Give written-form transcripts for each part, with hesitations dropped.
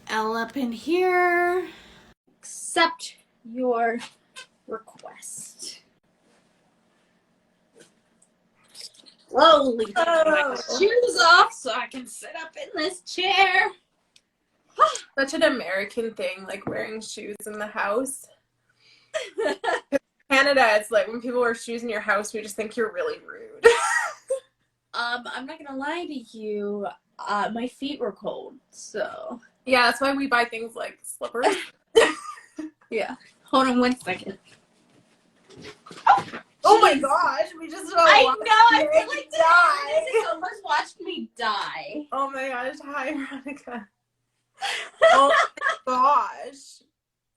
Elle up in here. Accept your request. Slowly take my shoes off so I can sit up in this chair. Such an American thing, like wearing shoes in the house. Canada, it's like when people wear shoes in your house, we just think you're really rude. I'm not gonna lie to you. My feet were cold, so. Yeah, that's why we buy things like slippers. Yeah. Hold on 1 second. Oh my gosh, we just I know, I feel like this almost watched me die. Oh my gosh, hi Veronica. Oh my gosh.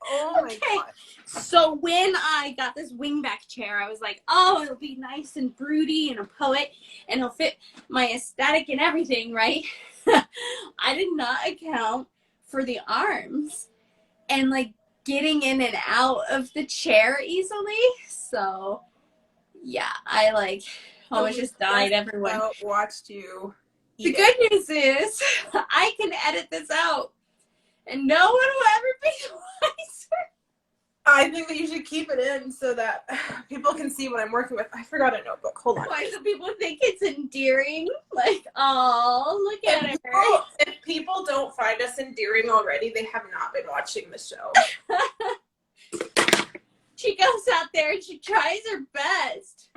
Oh my gosh. So when I got this wingback chair, I was like, oh, it'll be nice and broody and a poet, and it'll fit my aesthetic and everything, right? I did not account for the arms and like getting in and out of the chair easily. So yeah, I like almost just died. Everyone watched you. The good news is I can edit this out and no one will ever be wiser. I think that you should keep it in so that people can see what I'm working with. I forgot a notebook. Hold on. Why do people think it's endearing? Like, oh, look at her. If people don't find us endearing already, they have not been watching the show. She goes out there and she tries her best.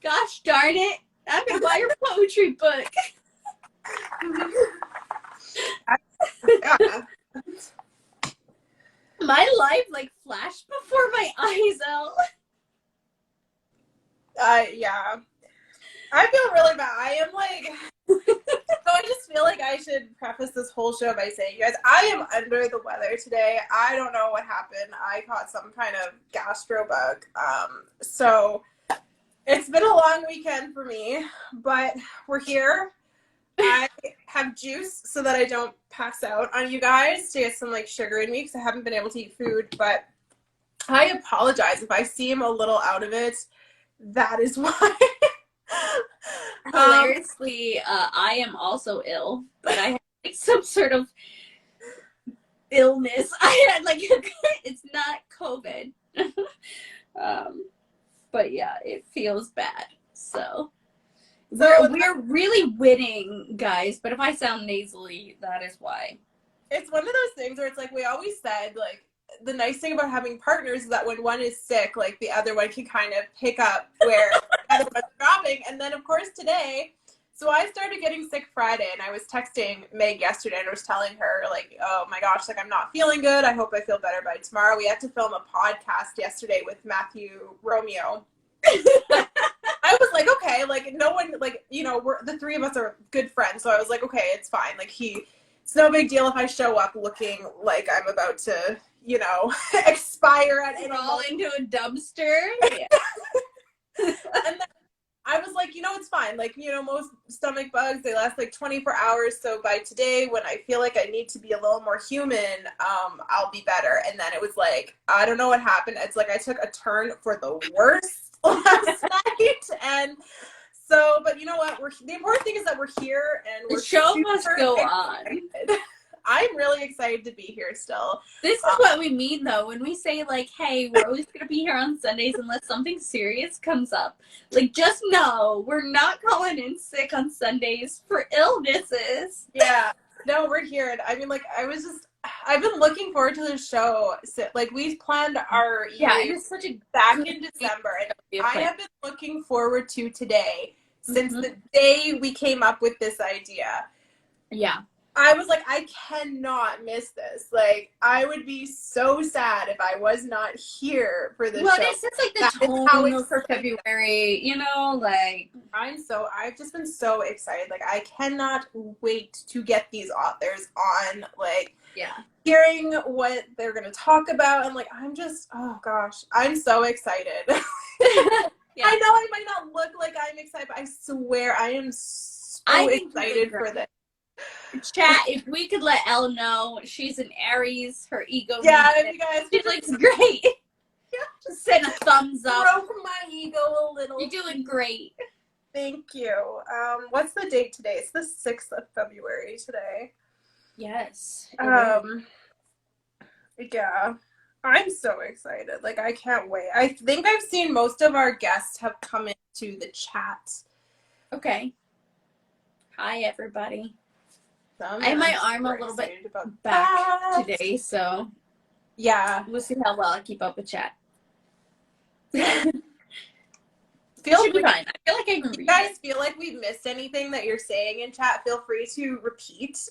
Gosh darn it. I'm going to buy your poetry book. Yeah. My life like flashed before my eyes out. Yeah. I feel really bad. I am like, so I just feel like I should preface this whole show by saying, you guys, I am under the weather today. I don't know what happened. I caught some kind of gastro bug. So it's been a long weekend for me, but we're here. I have juice so that I don't pass out on you guys to get some like sugar in me because I haven't been able to eat food, but I apologize if I seem a little out of it. That is why. Hilariously, I am also ill, but I have like some sort of illness. I had like it's not COVID. But yeah, it feels bad. So we're really winning, guys, but if I sound nasally, that is why. It's one of those things where it's like we always said, like, the nice thing about having partners is that when one is sick, like, the other one can kind of pick up where the other one's dropping. And then, of course, today, so I started getting sick Friday, and I was texting Meg yesterday, and I was telling her, like, oh, my gosh, like, I'm not feeling good. I hope I feel better by tomorrow. We had to film a podcast yesterday with Matthew Romeo. I was like, okay, like, no one, like, you know, the three of us are good friends, so I was like, okay, it's fine. Like, it's no big deal if I show up looking like I'm about to, you know, expire at any fall into a dumpster. Yeah. And then I was like, you know, it's fine. Like, you know, most stomach bugs, they last like 24 hours. So by today, when I feel like I need to be a little more human, I'll be better. And then it was like, I don't know what happened. It's like I took a turn for the worst last night. And so, but you know what? The important thing is that we're here and the show must go on. I'm really excited to be here still. This is what we mean, though, when we say, like, hey, we're always going to be here on Sundays unless something serious comes up. Like, just know we're not calling in sick on Sundays for illnesses. Yeah. No, we're here. And I mean, like, I've been looking forward to this show. So, like, we've planned our it was such a back in December. And I have been looking forward to today since the day we came up with this idea. Yeah. I was like, I cannot miss this. Like, I would be so sad if I was not here for this show. Well, this is like the tone for February, you know, like. I've just been so excited. Like, I cannot wait to get these authors on, like, hearing what they're going to talk about. And, like, I'm just, oh, gosh, I'm so excited. Yeah. I know I might not look like I'm excited, but I swear I am so excited for this. Chat, if we could let Elle know she's an Aries, her ego. Yeah, if you guys. She looks great. Yeah. Just send a thumbs up. Broke my ego a little. You're doing great. Thank you. What's the date today? It's the 6th of February today. Yes. Yeah, I'm so excited. Like, I can't wait. I think I've seen most of our guests have come into the chat. Okay. Hi, everybody. Some, I have and my I'm arm a super little bit excited about back that. today, so Yeah. we'll see how well I keep up with chat. Feel Should be free. fine. I feel like I can If you read guys it. feel like we've missed anything that you're saying in chat, feel free to repeat.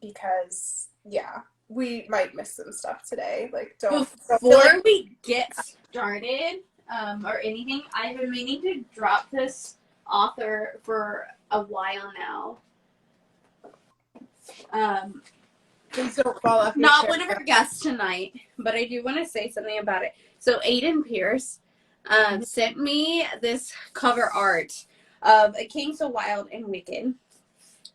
Because yeah, we might miss some stuff today. Like, don't feel like. Before we get started, or anything, I've been meaning to drop this author for a while now. Please don't fall off your Not chair. one of our guests tonight, but I do want to say something about it. So Aiden Pierce sent me this cover art of A King So Wild and Wicked,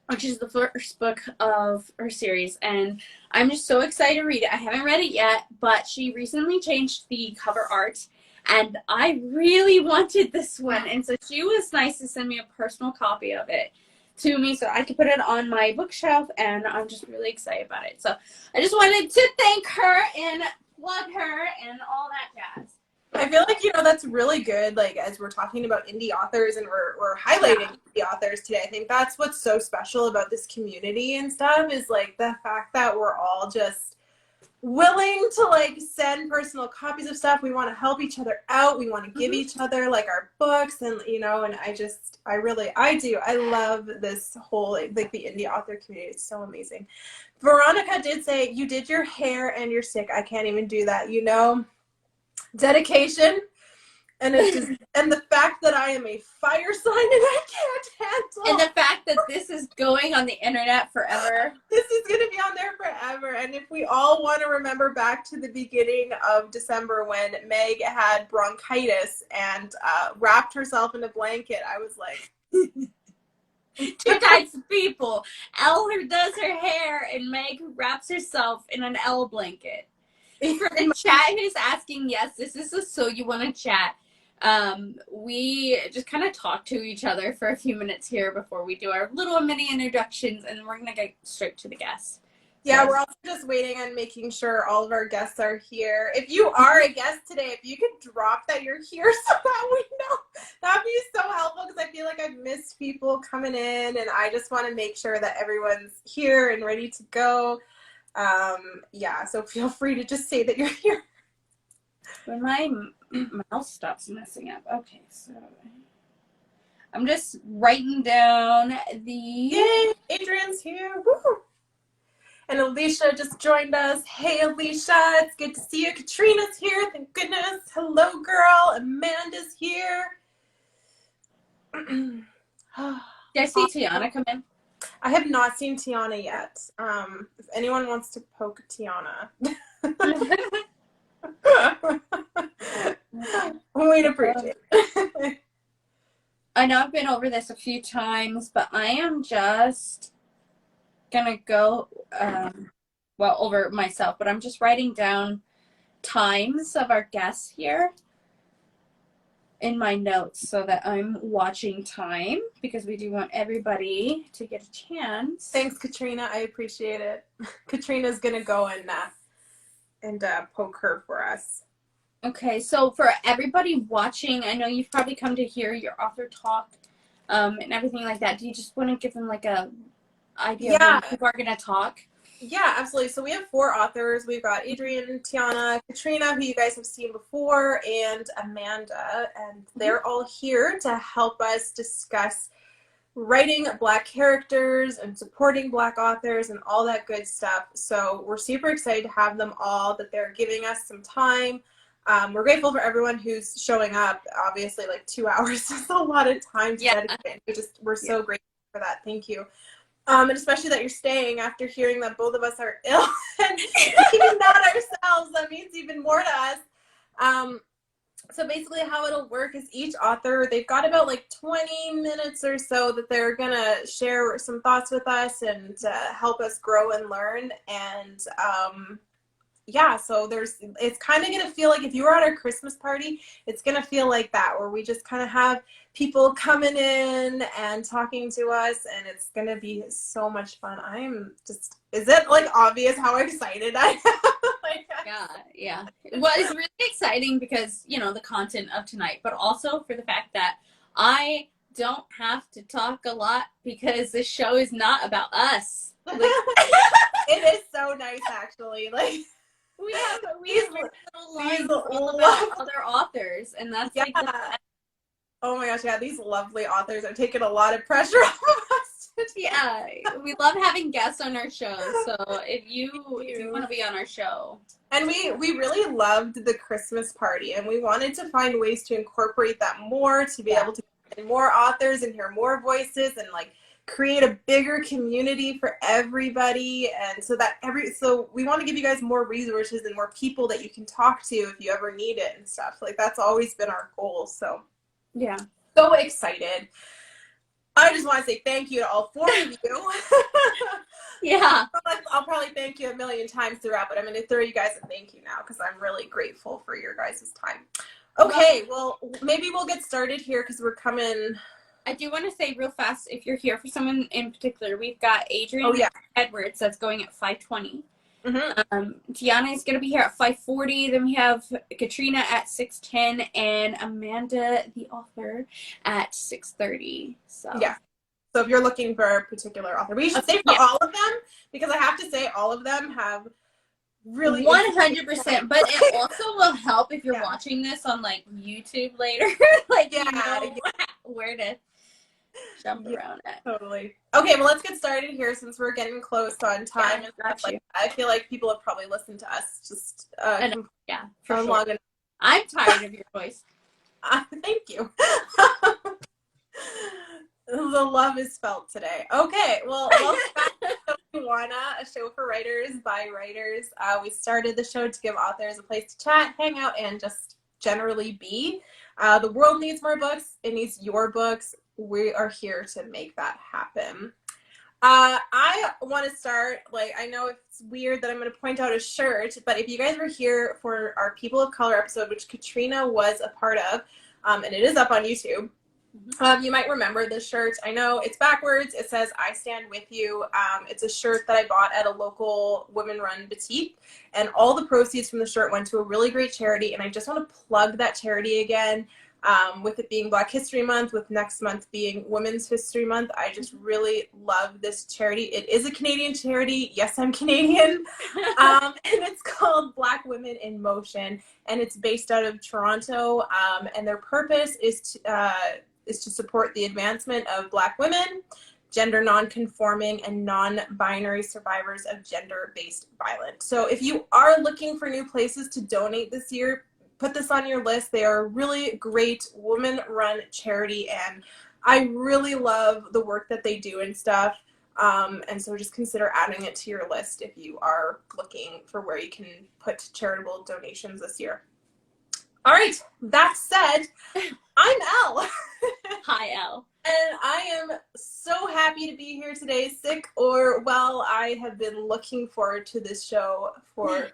which is the first book of her series, and I'm just so excited to read it. I haven't read it yet, but she recently changed the cover art, and I really wanted this one, and so she was nice to send me a personal copy of it to me so I could put it on my bookshelf, and I'm just really excited about it. So I just wanted to thank her and plug her and all that jazz. I feel like, that's really good, like, as we're talking about indie authors and we're highlighting indie authors today. I think that's what's so special about this community and stuff is, like, the fact that we're all just willing to, like, send personal copies of stuff. We want to help each other out. We want to give each other, like, our books and, and I do. I love this whole, like, the indie author community. It's so amazing. Veronica did say, you did your hair and you're sick. I can't even do that. Dedication and and the fact that I am a fire sign and I can't handle, and the fact that this is going on the internet forever. This is going to be on there forever. And if we all want to remember back to the beginning of December when Meg had bronchitis and wrapped herself in a blanket, I was like, two types of people: Elle who does her hair and Meg who wraps herself in an Elle blanket. For the chat who's asking, yes, this is a So You Want to Chat. We just kind of talk to each other for a few minutes here before we do our little mini introductions, and we're gonna get straight to the guests. Yeah, we're also just waiting on making sure all of our guests are here. If you are a guest today, if you could drop that you're here so that we know, that'd be so helpful because I feel like I've missed people coming in and I just want to make sure that everyone's here and ready to go. Yeah, so feel free to just say that you're here. When my mouse stops messing up. Okay, so I'm just writing down the... Yay, Adrian's here. Woo! And Alicia just joined us. Hey, Alicia, it's good to see you. Katrina's here, thank goodness. Hello, girl. Amanda's here. Did I see Tiana come in? I have not seen Tiana yet. If anyone wants to poke Tiana, we'd appreciate it. I know I've been over this a few times, but I am just gonna go over myself, but I'm just writing down times of our guests here in my notes so that I'm watching time because we do want everybody to get a chance. Thanks, Katrina. I appreciate it. Katrina's gonna go and poke her for us. Okay, so for everybody watching, I know you've probably come to hear your author talk and everything like that. Do you just want to give them like a idea of when people are going to talk? Yeah, absolutely. So we have 4 authors. We've got Adrian, Tiana, Katrina, who you guys have seen before, and Amanda. And they're all here to help us discuss writing Black characters and supporting Black authors and all that good stuff. So we're super excited to have them all, that they're giving us some time. We're grateful for everyone who's showing up. Obviously, like 2 hours is a lot of time to dedicate. We're so grateful for that. Thank you. And especially that you're staying after hearing that both of us are ill and even not ourselves. That means even more to us. So basically how it'll work is each author, they've got about like 20 minutes or so that they're going to share some thoughts with us and help us grow and learn. And yeah, so it's kind of going to feel like if you were at our Christmas party, it's going to feel like that, where we just kind of have people coming in and talking to us, and it's going to be so much fun. Is it like obvious how excited I am? Like, Yeah. Well, it's really exciting because, the content of tonight, but also for the fact that I don't have to talk a lot because this show is not about us. Like, it is so nice, actually. Like, we have little lines all about other authors, and that's like the best. Oh my gosh, yeah, these lovely authors are taking a lot of pressure off of us today. Yeah, we love having guests on our show. So if you want to be on our show. And we really loved the Christmas party, and we wanted to find ways to incorporate that more, to be able to get more authors and hear more voices, and like create a bigger community for everybody. And so we want to give you guys more resources and more people that you can talk to if you ever need it and stuff. Like, that's always been our goal. So yeah, so excited. I just want to say thank you to all 4 of you. Yeah. I'll probably thank you a million times throughout, but I'm going to throw you guys a thank you now because I'm really grateful for your guys' time. Okay, well, maybe we'll get started here because we're coming. I do want to say real fast, if you're here for someone in particular, we've got Adrian Edwards that's going at 5:20. Mm-hmm. Tiana is going to be here at 5:40. Then we have Katrina at 6:10 and Amanda, the author, at 6:30. So yeah. So if you're looking for a particular author, we should say for all of them, because I have to say all of them have really 100%. But it also will help if you're watching this on like YouTube later, like where to jump around at. Totally. Okay, well, let's get started here since we're getting close on time. I feel like people have probably listened to us just for long enough. I'm tired of your voice. Thank you. The love is felt today. Okay, well, welcome back to Juana, a show for writers by writers. We started the show to give authors a place to chat, hang out, and just generally be. The world needs more books. It needs your books. We are here to make that happen. I want to start, I know it's weird that I'm going to point out a shirt, but if you guys were here for our People of Color episode, which Katrina was a part of, and it is up on YouTube, you might remember this shirt. I know it's backwards. It says, "I stand with you." It's a shirt that I bought at a local women-run boutique, and all the proceeds from the shirt went to a really great charity, and I just want to plug that charity again. With it being Black History Month, with next month being Women's History Month, I just really love this charity. It is a Canadian charity. Yes, I'm Canadian. And it's called Black Women in Motion, and it's based out of Toronto. And their purpose is to support the advancement of Black women, gender non-conforming, and non-binary survivors of gender-based violence. So if you are looking for new places to donate this year, put this on your list. They are a really great woman-run charity, and I really love the work that they do and stuff. And so just consider adding it to your list if you are looking for where you can put charitable donations this year. All right, that said, I'm Elle. Hi, Elle. And I am so happy to be here today, sick or well. I have been looking forward to this show for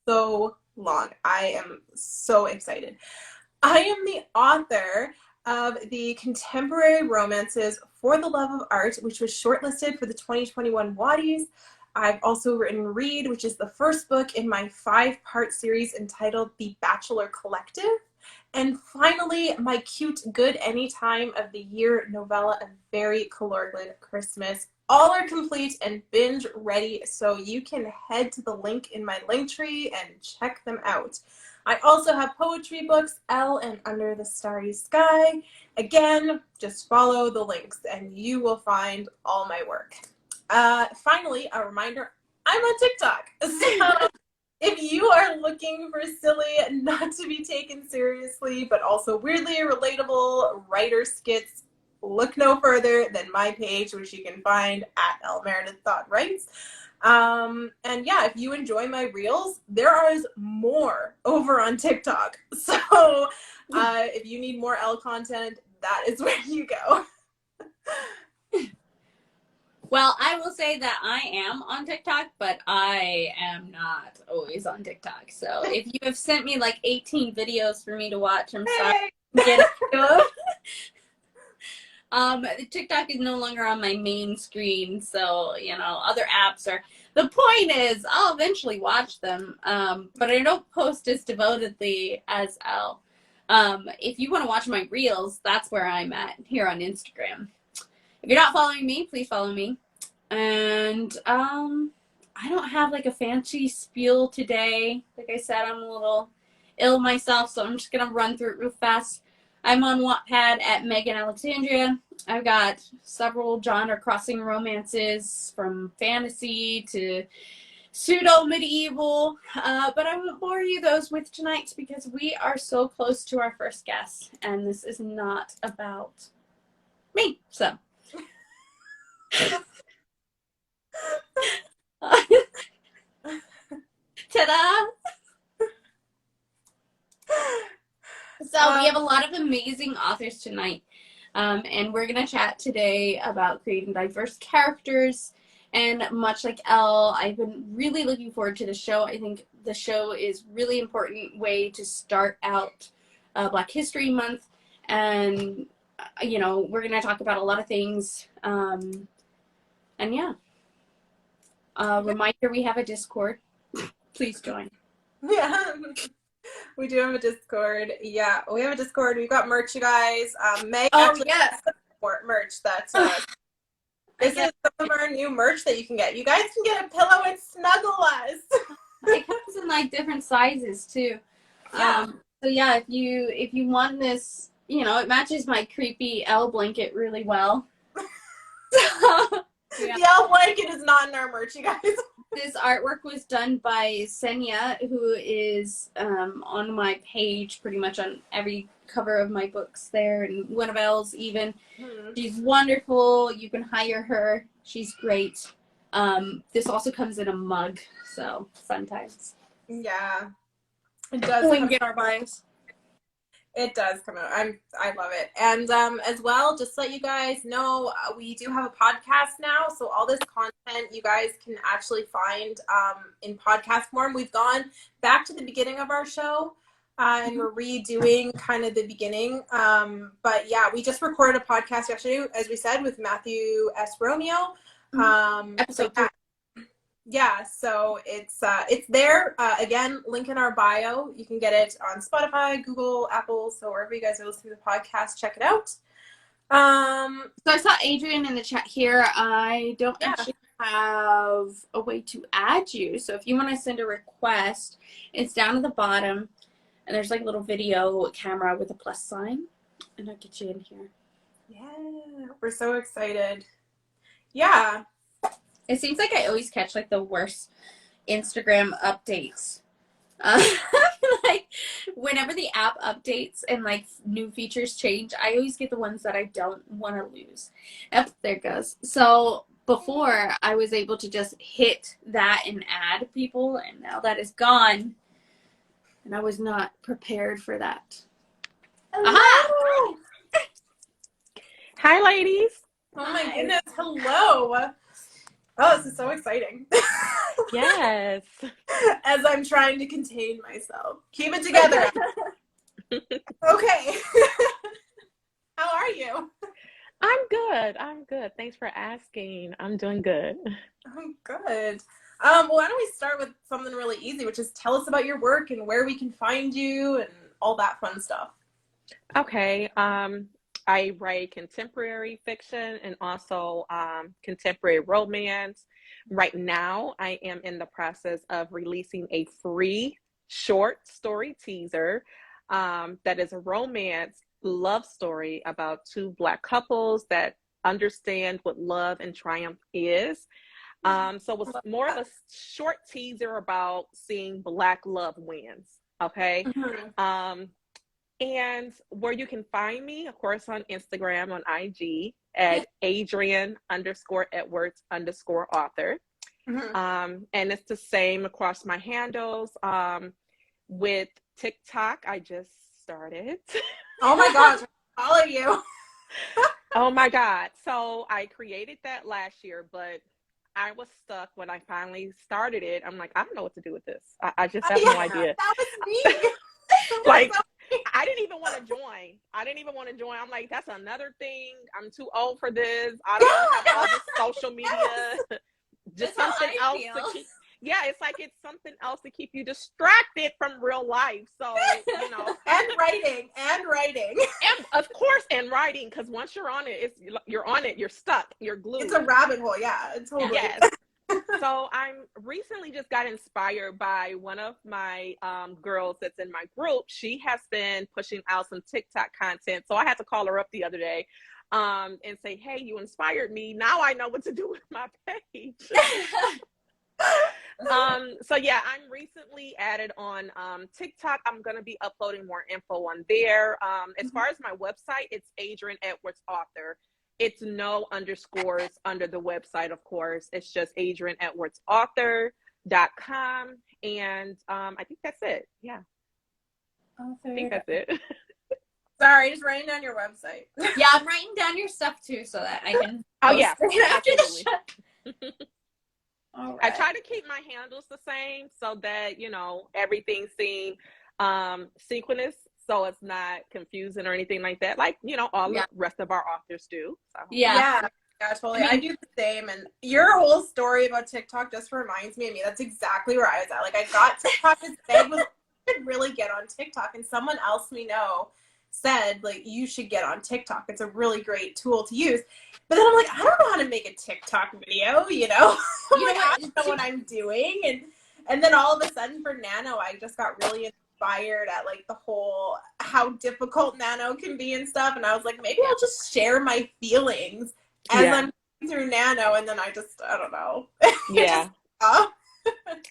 so long. I am so excited. I am the author of the contemporary romances For the Love of Art, which was shortlisted for the 2021 Waddies. I've also written Read, which is the first book in my 5-part series entitled The Bachelor Collective. And finally, my cute Good Any Time of the Year novella, A Very Colorglin Christmas. All are complete and binge ready, so you can head to the link in my link tree and check them out. I also have poetry books, Elle and Under the Starry Sky. Again, just follow the links and you will find all my work. Finally, a reminder, I'm on TikTok. So if you are looking for silly, not to be taken seriously, but also weirdly relatable writer skits, look no further than my page, which you can find at Elle Meredith Thought Writes. And yeah, if you enjoy my reels, there is more over on TikTok. So if you need more Elle content, that is where you go. Well, I will say that I am on TikTok, but I am not always on TikTok. So if you have sent me like 18 videos for me to watch, I'm sorry. Hey. Get it. TikTok is no longer on my main screen, so other apps are. The point is, I'll eventually watch them, but I don't post as devotedly as Elle. If you want to watch my reels, that's where I'm at here on Instagram. If you're not following me, please follow me. And I don't have like a fancy spiel today. Like I said, I'm a little ill myself, so I'm just gonna run through it real fast. I'm on Wattpad at Megan Alexandria. I've got several genre-crossing romances from fantasy to pseudo-medieval, but I won't bore you those with tonight because we are so close to our first guest, and this is not about me. So. Ta-da! So we have a lot of amazing authors tonight, and we're going to chat today about creating diverse characters. And much like Elle, I've been really looking forward to the show. I think the show is really important way to start out Black History Month, and we're going to talk about a lot of things. And yeah, reminder: we have a Discord. Please join. Yeah. We do have a Discord. Yeah, we have a Discord. We've got merch, you guys. Meg actually yes. has some merch that this is some of our new merch that you can get. You guys can get a pillow and snuggle us. It comes in like different sizes too. Yeah. So yeah, if you want this, it matches my creepy Elle blanket really well. So, yeah. The Elle blanket is not in our merch, you guys. This artwork was done by Senya, who is on my page pretty much on every cover of my books there, and one of Elle's even. She's wonderful. You can hire her. She's great. This also comes in a mug, so fun times. Yeah, it does. Link in our bios. It does come out. I love it. And as well, just to let you guys know, we do have a podcast now. So all this content you guys can actually find in podcast form. We've gone back to the beginning of our show and we're redoing kind of the beginning. But yeah, we just recorded a podcast yesterday, as we said, with Matthew S. Romeo. Episode 3. Yeah, so it's there. Again, link in our bio. You can get it on Spotify, Google, Apple, so wherever you guys are listening to the podcast, check it out. So I saw Adrian in the chat here. I don't actually have a way to add you. So if you want to send a request, it's down at the bottom, and there's like a little video camera with a plus sign, and I'll get you in here. Yeah, we're so excited. Yeah. It seems like I always catch like the worst Instagram updates. Like whenever the app updates and like new features change, I always get the ones that I don't want to lose. Yep, there it goes. So before I was able to just hit that and add people, and now that is gone. And I was not prepared for that. Aha! Hi, ladies. Oh my goodness. Hello. Oh, this is so exciting. Yes. As I'm trying to contain myself. Keep it together. Okay. How are you? I'm good. Thanks for asking. I'm doing good. I'm good. Well, why don't we start with something really easy, which is tell us about your work and where we can find you and all that fun stuff. Okay. I write contemporary fiction and also contemporary romance. Right now, I am in the process of releasing a free short story teaser that is a romance love story about two Black couples that understand what love and triumph is. So it was more of a short teaser about seeing Black love wins. Okay. Mm-hmm. And where you can find me, of course, on Instagram, on IG at Adrian_Edwards_author. Mm-hmm. And it's the same across my handles. With TikTok, I just started. Oh my gosh, I follow you. Oh my God. So I created that last year, but I was stuck when I finally started it. I'm like, I don't know what to do with this. I just have no Yeah, idea. that was me. Like, I didn't even want to join. I didn't even want to join. I'm like, that's another thing. I'm too old for this. I don't want to have all this social media. Just That's how something I else feel. to keep. Yeah, it's like it's something else to keep you distracted from real life. So, And writing. and of course, and writing, because once you're on it, you're on it. You're stuck. You're glued. It's a rabbit hole. Yeah, totally. Yes. So I'm recently just got inspired by one of my girls that's in my group. She has been pushing out some TikTok content. So I had to call her up the other day and say, hey, you inspired me. Now I know what to do with my page. So yeah, I'm recently added on TikTok. I'm going to be uploading more info on there. As far as my website, it's Adrian Edwards Author. It's no underscores under the website, of course. It's just adrianedwardsauthor.com. And I think that's it. Yeah, I think that's it. Sorry, just writing down your website. Yeah, I'm writing down your stuff too so that I can Oh, yeah, after absolutely. the show. All right. I try to keep my handles the same so that, everything seems synchronous, so it's not confusing or anything like that. Like, all the rest of our authors do. So. Yeah, totally. I do the same. And your whole story about TikTok just reminds me of me. That's exactly where I was at. Like, I got TikTok as Meg was, I could really get on TikTok. And someone else we know said, like, you should get on TikTok. It's a really great tool to use. But then I'm like, I don't know how to make a TikTok video, I'm like, I don't know what I'm doing. And then all of a sudden for Nano, I just got really inspired at like the whole how difficult Nano can be and stuff. And I was like, maybe I'll just share my feelings as I'm going through Nano. And then I don't know. Yeah.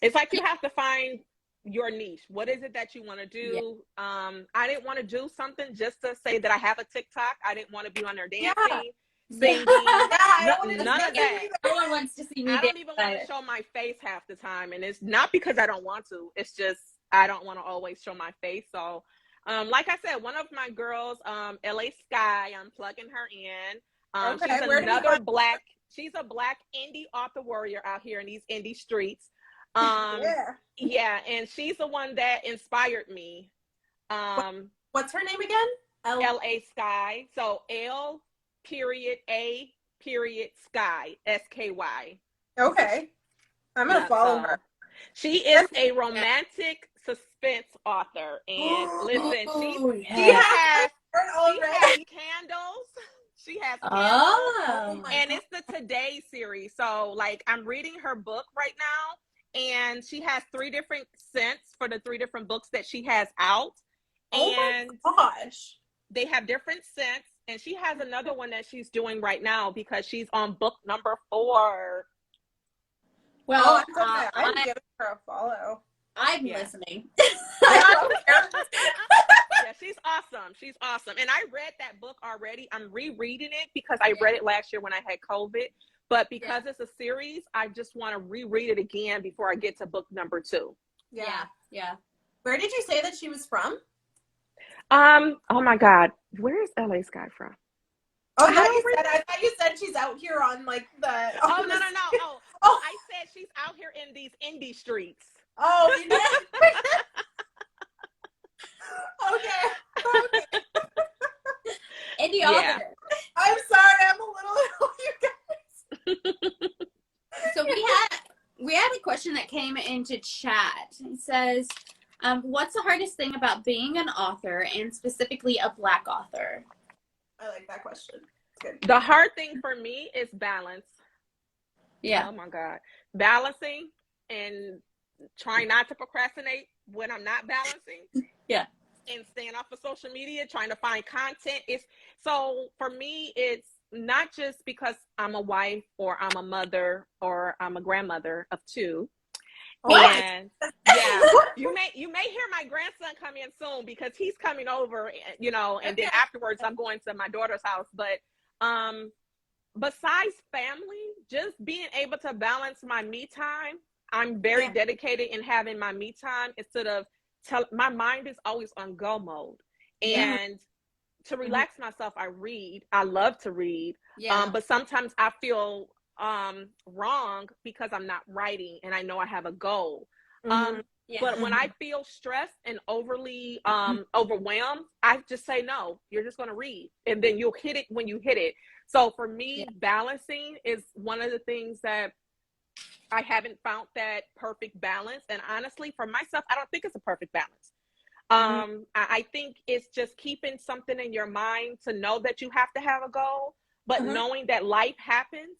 It's like you have to find your niche. What is it that you want to do? I didn't want to do something just to say that I have a TikTok. I didn't want to be on there dancing, singing. None of that. No one wants to see me. I don't even want to show my face half the time, and it's not because I don't want to. It's just I don't want to always show my face. So, like I said, one of my girls, LA Sky, I'm plugging her in. She's another black. She's a black indie author warrior out here in these indie streets. Yeah, and she's the one that inspired me. What's her name again? LA Sky. So L.A. Sky, SKY. Okay. I'm gonna follow her. She is a romantic suspense author, and listen, she has candles. She has candles, and it's the Today series. So, like, I'm reading her book right now, and she has 3 different scents for the 3 different books that she has out. And oh my gosh, they have different scents. And she has another one that she's doing right now because she's on book number 4. Well, I'm giving her a follow. I'm listening. Yeah, she's awesome. She's awesome. And I read that book already. I'm rereading it because I read it last year when I had COVID. But because it's a series, I just want to reread it again before I get to book number 2. Yeah. Where did you say that she was from? Oh my God. Where is LA Sky from? Oh, yeah, I thought you said she's out here on like the. Oh, no. Oh, I said she's out here in these indie streets. Oh, you know. Okay. Indie author. I'm sorry, I'm a little. You guys. So we had a question that came into chat. It says, what's the hardest thing about being an author, and specifically a Black author? I like that question. It's good. The hard thing for me is balance. Yeah. Oh my God. Balancing and trying not to procrastinate when I'm not balancing. Yeah. And staying off of social media, trying to find content. So for me, it's not just because I'm a wife or I'm a mother or I'm a grandmother of 2. What? And yeah, you may hear my grandson come in soon because he's coming over, and then afterwards I'm going to my daughter's house. But besides family, just being able to balance my me time, I'm very dedicated in having my me time instead of my mind is always on go mode. And to relax myself, I read. I love to read. Yeah. But sometimes I feel wrong because I'm not writing and I know I have a goal. Yeah. But when I feel stressed and overly overwhelmed, I just say, no, you're just going to read. And then you'll hit it when you hit it. So for me, balancing is one of the things that I haven't found that perfect balance. And honestly, for myself, I don't think it's a perfect balance. I think it's just keeping something in your mind to know that you have to have a goal, but knowing that life happens.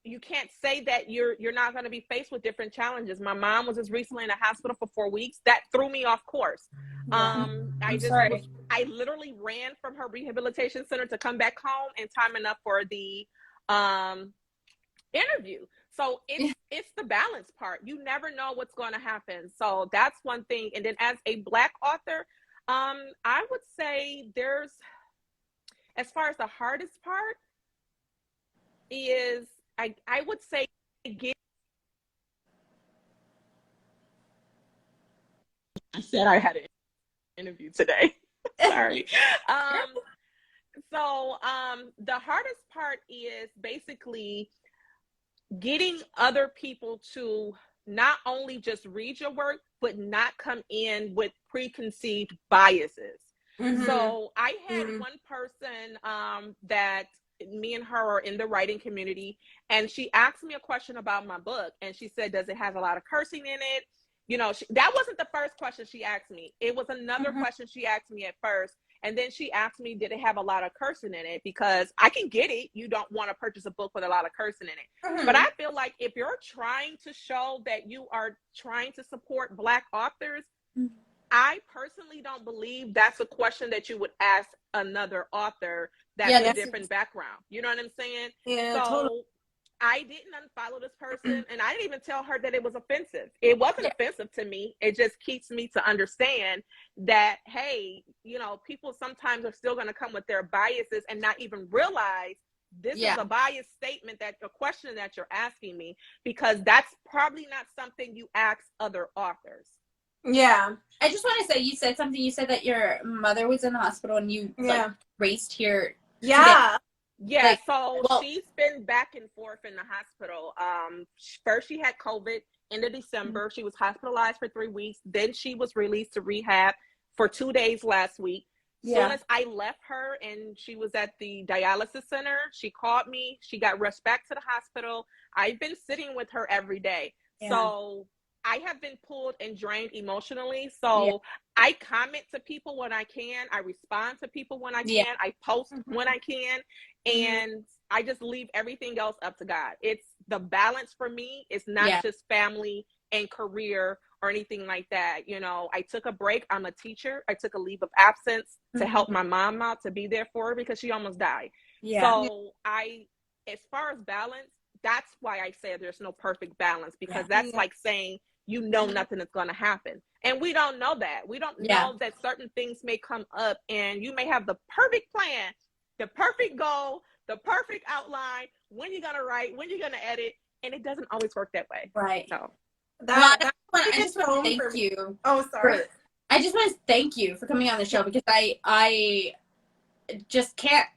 You can't say that you're not going to be faced with different challenges. My mom was just recently in the hospital for 4 weeks. That threw me off course. I literally ran from her rehabilitation center to come back home in time enough for the interview. So it's the balance part. You never know what's going to happen. So that's one thing. And then as a Black author, I would say there's, as far as the hardest part is, I would say I said I had an interview today. Sorry. The hardest part is basically getting other people to not only just read your work, but not come in with preconceived biases. So I had one person that me and her are in the writing community, and she asked me a question about my book, and she said, does it have a lot of cursing in it? You know, that wasn't the first question she asked me. It was another question she asked me at first. And then she asked me, did it have a lot of cursing in it? Because I can get it. You don't want to purchase a book with a lot of cursing in it. But I feel like if you're trying to show that you are trying to support Black authors, I personally don't believe that's a question that you would ask another author that's a different background. You know what I'm saying? Yeah, so totally. I didn't unfollow this person, and I didn't even tell her that it was offensive. It wasn't offensive to me. It just keeps me to understand that, hey, you know, people sometimes are still going to come with their biases and not even realize this is a biased statement, that the question that you're asking me, because that's probably not something you ask other authors. Yeah. I just want to say, you said something. You said that your mother was in the hospital and you like raced here. Yeah. Yeah, like, so she's been back and forth in the hospital. First she had COVID, end of December. She was hospitalized for 3 weeks. Then she was released to rehab for 2 days last week. Soon as I left her and she was at the dialysis center, she called me. She got rushed back to the hospital. I've been sitting with her every day. So I have been pulled and drained emotionally. So I comment to people when I can. I respond to people when I can. I post when I can. And I just leave everything else up to God. It's the balance for me. It's not just family and career or anything like that. You know, I took a break. I'm a teacher. I took a leave of absence to help my mom out, to be there for her because she almost died. So as far as balance, that's why I say there's no perfect balance, because that's like saying, you know, nothing is going to happen. And we don't know that. We don't know that certain things may come up, and you may have the perfect plan, the perfect goal, the perfect outline, when you're going to write, when you're going to edit, and it doesn't always work that way. Right. So I just want to thank you. Oh, sorry. I just want to thank you for coming on the show, because I just can't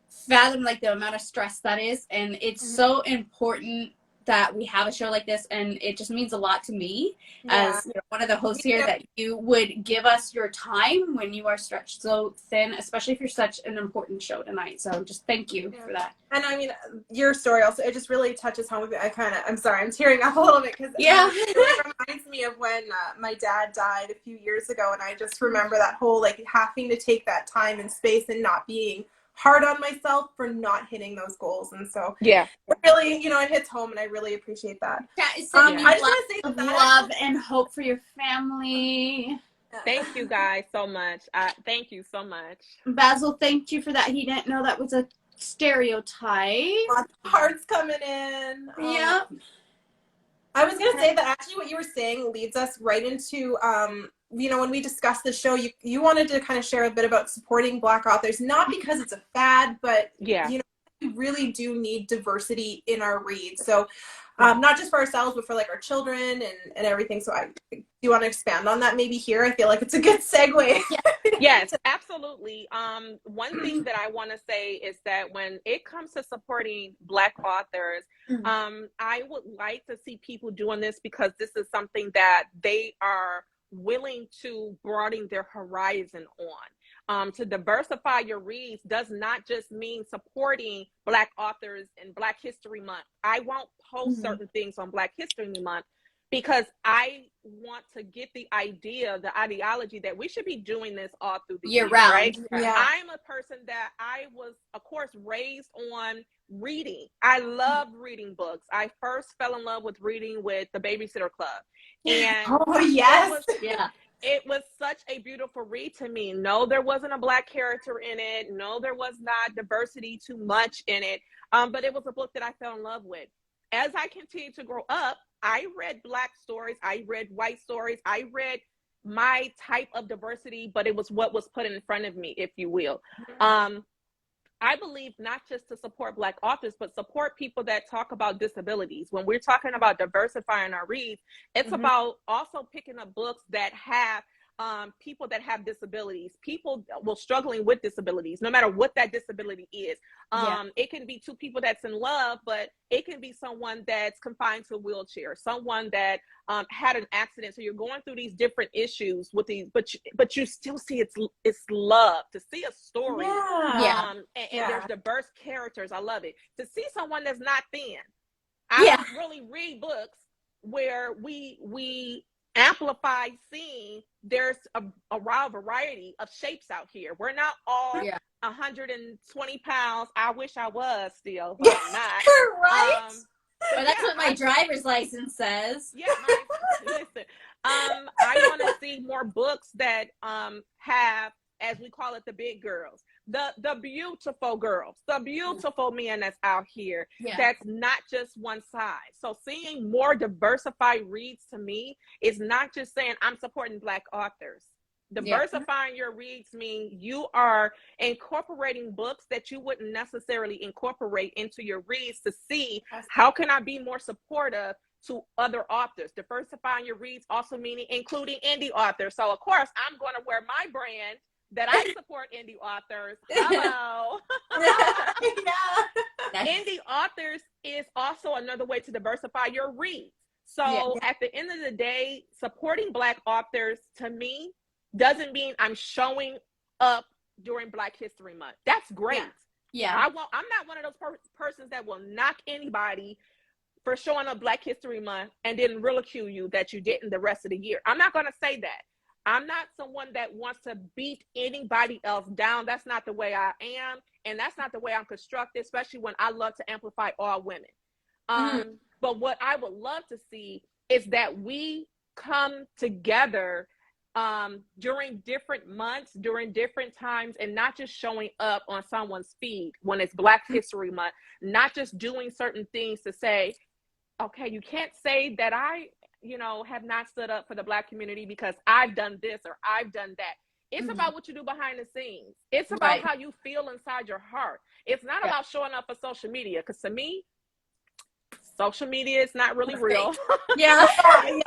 fathom like the amount of stress that is, and it's so important that we have a show like this, and it just means a lot to me as, you know, one of the hosts here, that you would give us your time when you are stretched so thin, especially for such an important show tonight. So just thank you for that. And I mean, your story also, it just really touches home with me. I'm sorry, I'm tearing up a little bit, because it reminds me of when my dad died a few years ago, and I just remember that whole, like, having to take that time and space and not being hard on myself for not hitting those goals. And so it really, you know, it hits home, and I really appreciate that. I just want to say love and hope for your family. Thank you guys so much. Thank you so much. Basil, thank you for that. He didn't know that was a stereotype. Lots of hearts coming in. Yep. I was going to say that actually what you were saying leads us right into, you know, when we discussed the show, you wanted to kind of share a bit about supporting Black authors, not because it's a fad, but, you know, really do need diversity in our reads. So not just for ourselves, but for like our children and everything. So do you want to expand on that maybe here? I feel like it's a good segue. Yes, absolutely. One thing that I want to say is that when it comes to supporting Black authors, I would like to see people doing this because this is something that they are willing to broaden their horizon on. To diversify your reads does not just mean supporting Black authors in Black History Month. I won't post certain things on Black History Month because I want to get the idea, the ideology that we should be doing this all through the year, round. right? Yeah. I'm a person that I was, of course, raised on reading. I love reading books. I first fell in love with reading with the Babysitter Club. And it was such a beautiful read to me. No, there wasn't a Black character in it. No, there was not diversity too much in it. But it was a book that I fell in love with. As I continued to grow up, I read Black stories. I read white stories. I read my type of diversity, but it was what was put in front of me, if you will. I believe not just to support Black authors, but support people that talk about disabilities. When we're talking about diversifying our reads, it's about also picking up books that have people that have disabilities, people struggling with disabilities, no matter what that disability is. It can be two people that's in love, but it can be someone that's confined to a wheelchair, someone that had an accident. So you're going through these different issues with these, but you still see it's love to see a story. And there's diverse characters. I love it. To see someone that's not thin. I don't really read books where we amplify seeing there's a wild variety of shapes out here. We're not all 120 pounds. I wish I was still, but I'm not. Right? Well, that's what my driver's license says. Listen, I want to see more books that have, as we call it, the big girls, the beautiful girls, the beautiful men that's out here. That's not just one size. So seeing more diversified reads to me is not just saying I'm supporting Black authors. Diversifying your reads mean you are incorporating books that you wouldn't necessarily incorporate into your reads to see how can I be more supportive to other authors. Diversifying your reads also meaning including indie authors. So of course I'm going to wear my brand that I support indie authors. Hello. Indie authors is also another way to diversify your reads. So at the end of the day, supporting Black authors to me doesn't mean I'm showing up during Black History Month. That's great. I'm not one of those persons that will knock anybody for showing up Black History Month and then ridicule you that you didn't the rest of the year. I'm not going to say that. I'm not someone that wants to beat anybody else down. That's not the way I am. And that's not the way I'm constructed, especially when I love to amplify all women. But what I would love to see is that we come together during different months, during different times, and not just showing up on someone's feed when it's Black History Month, not just doing certain things to say, okay, you can't say that I have not stood up for the Black community because I've done this or I've done that. It's about what you do behind the scenes. It's about how you feel inside your heart. It's not about showing up for social media, because to me, social media is not really real. I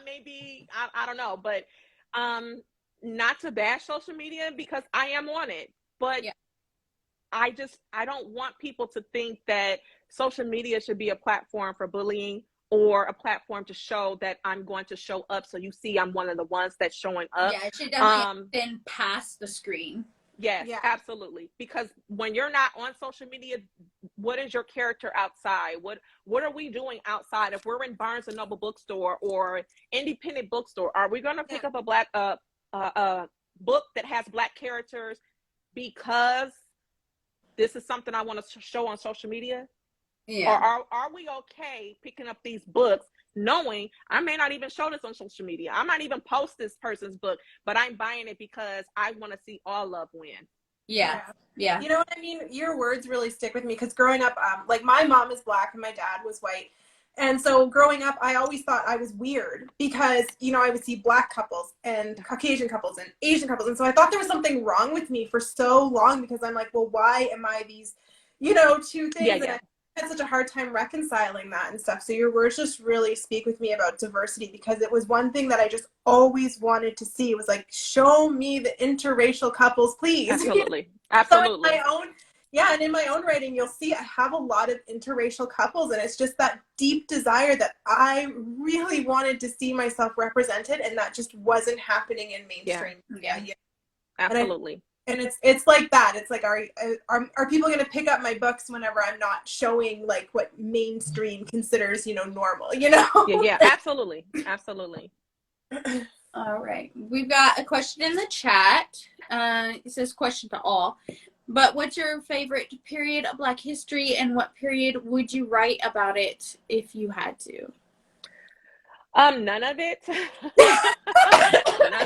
may be, I don't know, but not to bash social media because I am on it, but I don't want people to think that social media should be a platform for bullying or a platform to show that I'm going to show up. So you see, I'm one of the ones that's showing up. It should definitely been past the screen. Yes, absolutely. Because when you're not on social media, what is your character outside? What are we doing outside? If we're in Barnes and Noble bookstore or independent bookstore, are we going to pick up a Black book that has Black characters because this is something I want to show on social media? Or are we okay picking up these books knowing I may not even show this on social media? I might even post this person's book, but I'm buying it because I want to see all love win. You know what I mean? Your words really stick with me because growing up, like my mom is Black and my dad was white. And so growing up, I always thought I was weird because, you know, I would see Black couples and Caucasian couples and Asian couples. And so I thought there was something wrong with me for so long because I'm like, well, why am I these, you know, two things? Yeah, And yeah. I had such a hard time reconciling that and stuff. So your words just really speak with me about diversity, because it was one thing that I just always wanted to see. It was like, show me the interracial couples, please. Absolutely. So in Absolutely. my own, yeah, and in my own writing, you'll see I have a lot of interracial couples, and it's just that deep desire that I really wanted to see myself represented, and that just wasn't happening in mainstream media. Yeah. Absolutely. And it's like that. It's like, are people going to pick up my books whenever I'm not showing like what mainstream considers, you know, normal, you know? Yeah, absolutely. Absolutely. All right. We've got a question in the chat. It says question to all. But what's your favorite period of Black history, and what period would you write about it if you had to? None of it. None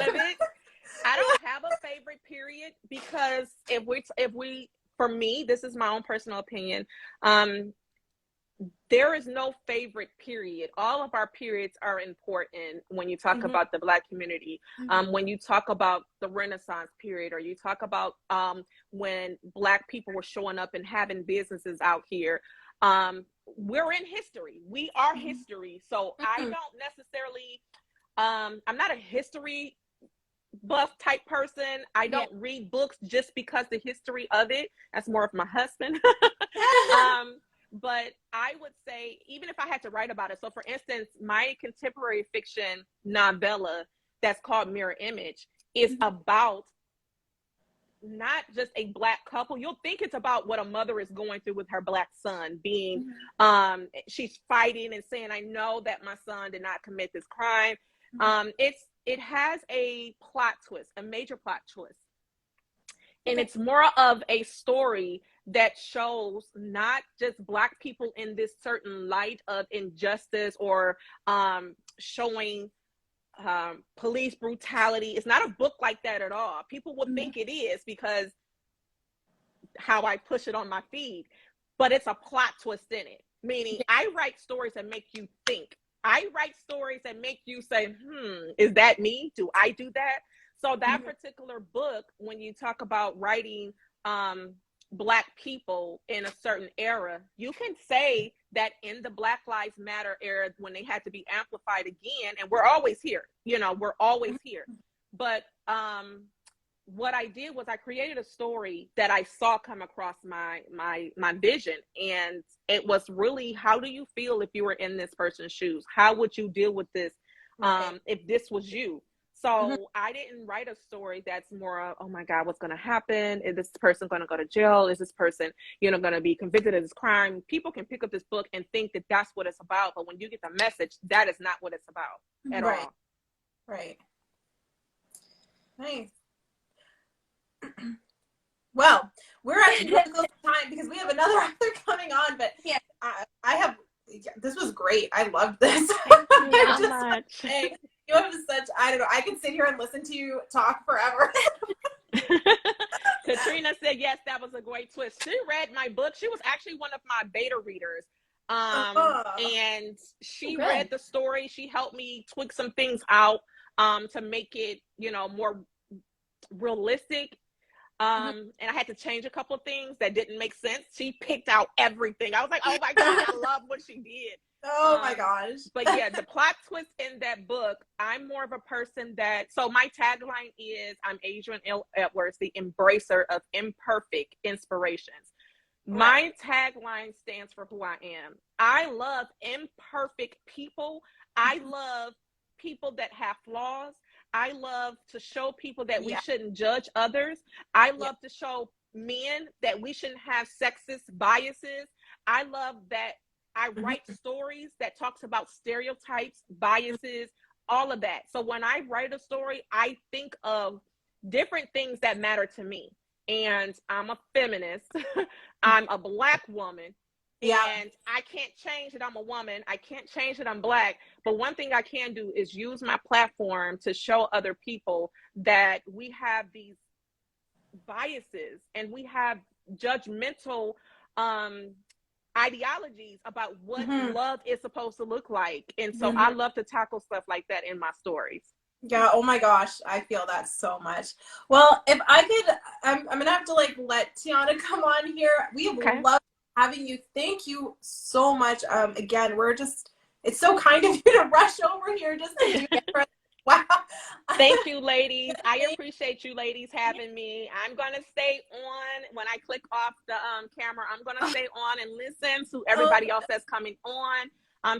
of it. I don't have a favorite period, because if we for me, this is my own personal opinion. There is no favorite period. All of our periods are important when you talk about the Black community. When you talk about the Renaissance period, or you talk about when Black people were showing up and having businesses out here. We're in history. We are history. So I don't necessarily, I'm not a history buff type person. I don't read books just because the history of it. That's more of my husband. But I would say, even if I had to write about it, so for instance, my contemporary fiction novella that's called Mirror Image is about not just a Black couple. You'll think it's about what a mother is going through with her Black son being, she's fighting and saying, I know that my son did not commit this crime. It has a plot twist, a major plot twist. And it's more of a story that shows not just Black people in this certain light of injustice, or showing police brutality. It's not a book like that at all. People would think it is because how I push it on my feed, but it's a plot twist in it. Meaning I write stories that make you think. I write stories that make you say, is that me? Do I do that? So that particular book, when you talk about writing Black people in a certain era, you can say that in the Black Lives Matter era, when they had to be amplified again, and we're always here, you know, we're always here. But what I did was I created a story that I saw come across my vision. And it was really, how do you feel if you were in this person's shoes? How would you deal with this if this was you? So I didn't write a story that's more, oh my God, what's going to happen? Is this person going to go to jail? Is this person, you know, going to be convicted of this crime? People can pick up this book and think that that's what it's about. But when you get the message, that is not what it's about at all. Right. Nice. Well, we're actually going to go time because we have another author coming on, but I have, this was great. I loved this. Thank you so much. You have such, I don't know, I can sit here and listen to you talk forever. Katrina said, yes, that was a great twist. She read my book. She was actually one of my beta readers. And she read the story. She helped me tweak some things out to make it, you know, more realistic. And I had to change a couple of things that didn't make sense. She picked out everything. I was like, oh my God, I love what she did. Oh my gosh. But yeah, the plot twist in that book, I'm more of a person that, so my tagline is, I'm Adrienne L. Edwards, the embracer of imperfect inspirations. My tagline stands for who I am. I love imperfect people. I love people that have flaws. I love to show people that we shouldn't judge others. I love to show men that we shouldn't have sexist biases. I love that I write stories that talks about stereotypes, biases, all of that. So when I write a story, I think of different things that matter to me. And I'm a feminist. I'm a Black woman. And I can't change that I'm a woman. I can't change that I'm Black. But one thing I can do is use my platform to show other people that we have these biases and we have judgmental ideologies about what love is supposed to look like. And so I love to tackle stuff like that in my stories. Yeah, oh my gosh, I feel that so much. Well, if I could, I'm gonna have to like let Tiana come on here. We love having you. Thank you so much. Again, it's so kind of you to rush over here just to do it. Wow. Thank you, ladies. I appreciate you ladies having me. I'm going to stay on. When I click off the camera, I'm going to stay on and listen to everybody else that's coming on.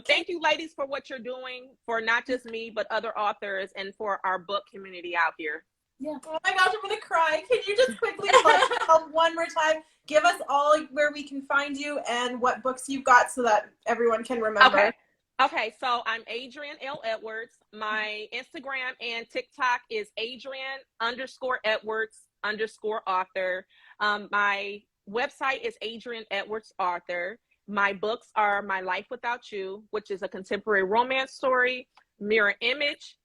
Thank you, ladies, for what you're doing for not just me, but other authors and for our book community out here. Yeah. Oh my gosh, I'm going to cry. Can you just quickly plug yourself one more time? Give us all where we can find you and what books you've got so that everyone can remember. Okay, so I'm Adrienne L. Edwards. My Instagram and TikTok is Adrienne_Edwards_author. My website is Adrienne Edwards Author. My books are My Life Without You, which is a contemporary romance story. Mirror Image.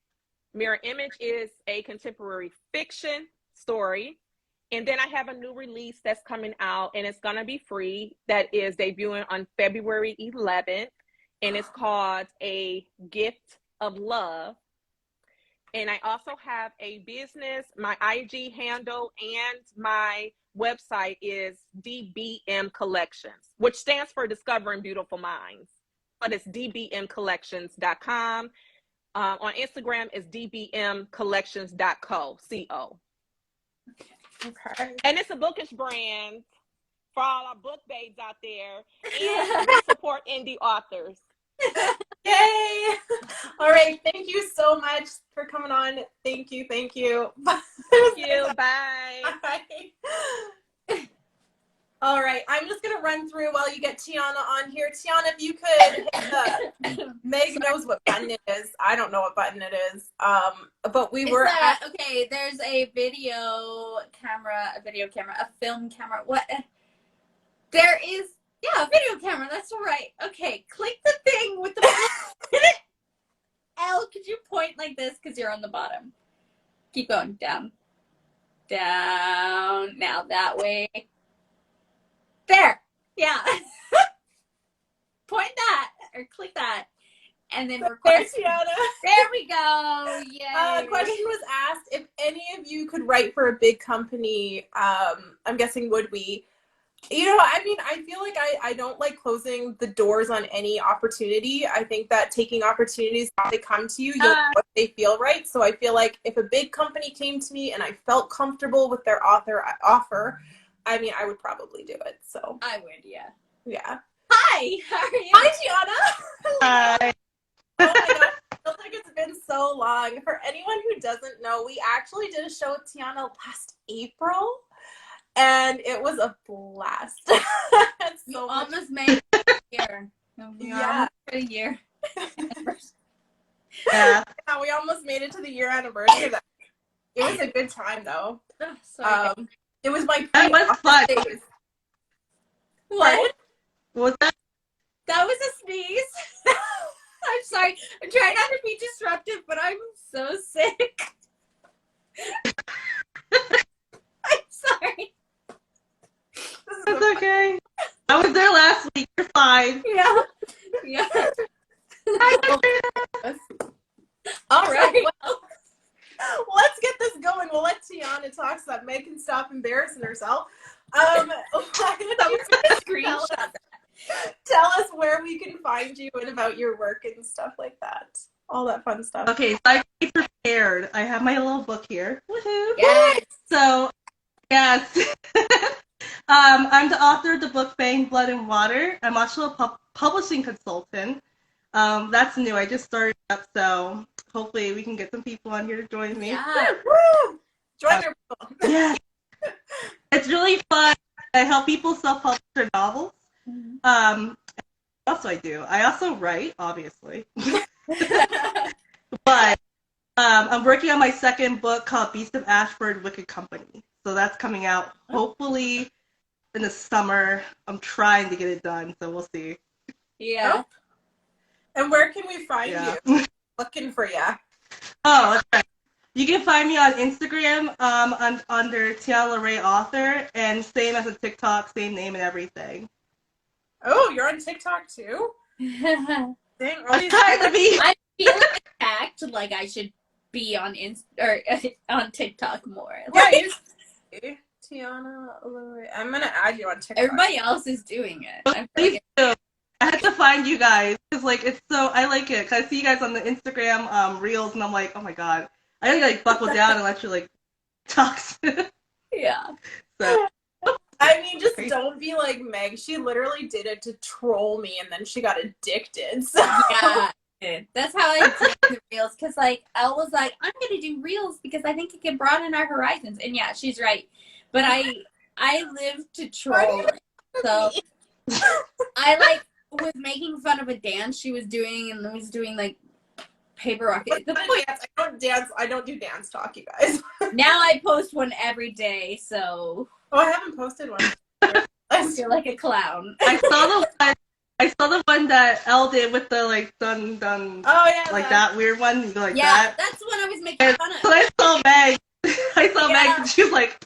Mirror Image is a contemporary fiction story. And then I have a new release that's coming out, and it's going to be free, that is debuting on February 11th. And it's called A Gift of Love. And I also have a business. My IG handle and my website is DBM Collections, which stands for Discovering Beautiful Minds. But it's dbmcollections.com. On Instagram is dbmcollections.co. C-O. Okay. And it's a bookish brand for all our book babes out there. And we support indie authors. Yay! All right, thank you so much for coming on. Thank you. Thank you. Bye. Bye. All right, I'm just gonna run through while you get Tiana on here. Tiana, if you could hit the Meg knows what button it is. I don't know what button it is. But we were at okay, there's a video camera, a film camera. What? There is a video camera. That's right. Okay, click the thing with the Elle, could you point like this because you're on the bottom? Keep going down. Now that way. There. Yeah. Point that or click that. And then record. There's Tiana. There we go. Yay. Question was asked if any of you could write for a big company. I'm guessing would we? You know, I mean, I feel like I don't like closing the doors on any opportunity. I think that taking opportunities, if they come to you, you'll know if they feel right. So I feel like if a big company came to me and I felt comfortable with their offer, I mean, I would probably do it. So I would, yeah. Yeah. Hi, how are you? Hi, Tiana. Hi. Oh my god, it feels like it's been so long. For anyone who doesn't know, we actually did a show with Tiana last April. And it was a blast. So almost made it a year. Almost a year. Yeah, we almost made it to the year anniversary. It was a good time though. It was my that was fun. Days. What? Was that? That was a sneeze. I'm sorry. I'm trying not to be disruptive, but I'm so sick. I'm sorry. That's okay. I was there last week. You're fine. Yeah. All right. Well, let's get this going. We'll let Tiana talk so that Meg can stop embarrassing herself. Tell us where we can find you and about your work and stuff like that. All that fun stuff. Okay, so I came prepared. I have my little book here. Woohoo! Yes. So, yes. I'm the author of the book Bang, Blood, and Water. I'm also a publishing consultant. That's new. I just started up, so hopefully we can get some people on here to join me. Yeah. Woo! Join your people. Yeah. It's really fun. I help people self-publish their novels. What else do I do? I also write, obviously. But I'm working on my second book called Beast of Ashford, Wicked Company. So that's coming out hopefully in the summer. I'm trying to get it done, so we'll see. Yeah. And where can we find you? Looking for you. Oh, that's right. You can find me on Instagram under Tiana Ray Author, and same as a TikTok, same name and everything. Oh, you're on TikTok too? I'm Dang, all these Trying to be. feeling attacked like I should be on on TikTok more. Right. Tiana, I'm gonna add you on TikTok. Everybody else is doing it. I feel Please like do. I had to find you guys because like it's so I like it. 'Cause I see you guys on the Instagram reels and I'm like, oh my god, I gotta like buckle down and let you like talk. yeah. So I mean, just don't be like Meg. She literally did it to troll me, and then she got addicted. So Yeah. That's how I did the reels, because like Elle was like, I'm gonna do reels because I think it can broaden our horizons, and yeah, she's right. But I live to troll, so I like was making fun of a dance she was doing, and was doing like paper rocket. The point, I don't dance. I don't do dance talk, you guys. now I post one every day, so Oh, I haven't posted one. I feel like a clown. I saw the one that Elle did with the like dun dun Oh yeah, like that weird one. You go like Yeah, that. that's what I was making And fun of. so I saw Meg. I saw Yeah. Meg and she was like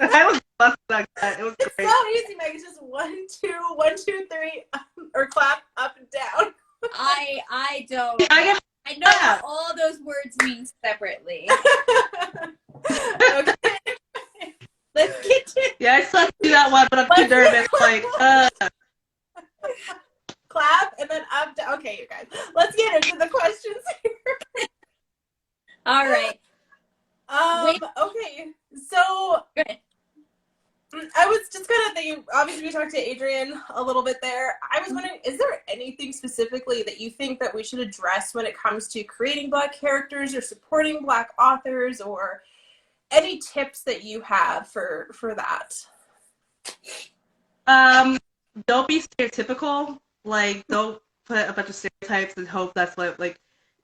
I was busting like that. It was it's great. so easy, Meg. It's just 1, 2, 1, 2, 3, or clap up and down. I don't. I I know what all those words mean separately. Okay. Let's get to yeah, I saw do that one, but I'm too nervous. Like, Clap and then up. Down. Okay, you guys. Let's get into the questions here. all right. Okay. So Good. I was just kind of thinking, obviously we talked to Adrian a little bit there. I was wondering, is there anything specifically that you think that we should address when it comes to creating Black characters or supporting Black authors, or any tips that you have for that? don't be stereotypical. Like, don't put a bunch of stereotypes and hope that's what, like,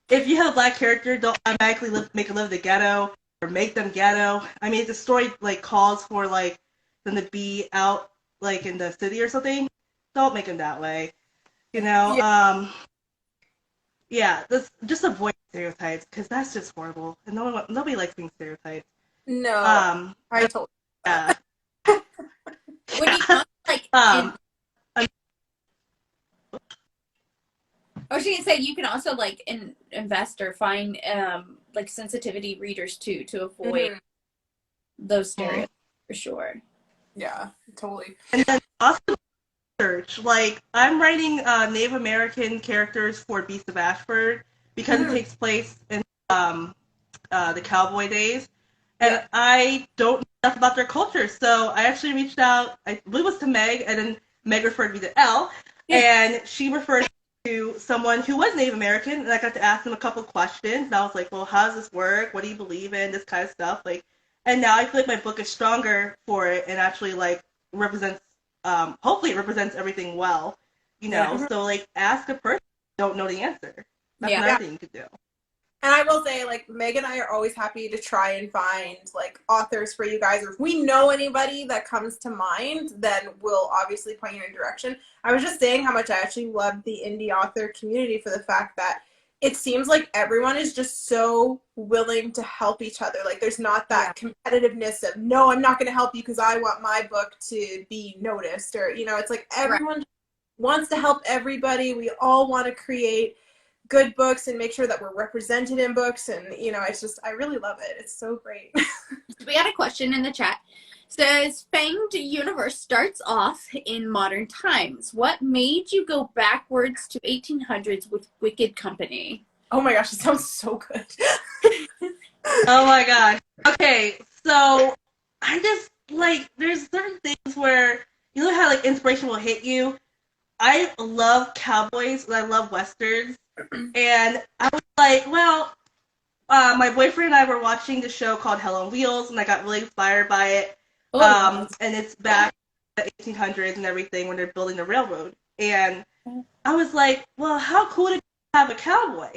if you have a Black character, don't automatically make them live in the ghetto or make them ghetto. I mean, if the story, like, calls for, like, them to be out, like, in the city or something, don't make them that way. You know? Yeah, just avoid stereotypes, because that's just horrible. And nobody likes being stereotyped. No, I totally. Yeah. When you come, like, I was gonna say you can also like invest or find like sensitivity readers too to avoid those stereotypes for sure. Yeah, totally. And then also research. Like, I'm writing Native American characters for Beast of Ashford because it takes place in the cowboy days. And I don't know enough about their culture. So I actually reached out, I believe it was to Meg, and then Meg referred me to Elle. And she referred to someone who was Native American, and I got to ask them a couple questions. And I was like, well, how does this work? What do you believe in? This kind of stuff. Like, and now I feel like my book is stronger for it and actually, like, represents, hopefully it represents everything well. You know, so, like, ask a person who don't know the answer. That's another thing you could do. And I will say, like, Meg and I are always happy to try and find, like, authors for you guys. Or if we know anybody that comes to mind, then we'll obviously point you in direction. I was just saying how much I actually love the indie author community for the fact that it seems like everyone is just so willing to help each other. Like, there's not that competitiveness of, no, I'm not going to help you because I want my book to be noticed. Or, you know, it's like everyone wants to help everybody. We all want to create good books and make sure that we're represented in books, and you know, it's just, I really love it. It's so great. We got a question in the chat. It says, Fanged Universe starts off in modern times. What made you go backwards to 1800s with Wicked Company? Oh my gosh, it sounds so good. Oh my gosh. Okay, so I just, like, there's certain things where, you know how, like, inspiration will hit you? I love cowboys and I love westerns. And I was like, well, my boyfriend and I were watching the show called Hell on Wheels, and I got really inspired by it. And it's back in the 1800s and everything when they're building the railroad. And I was like, well, how cool to have a cowboy?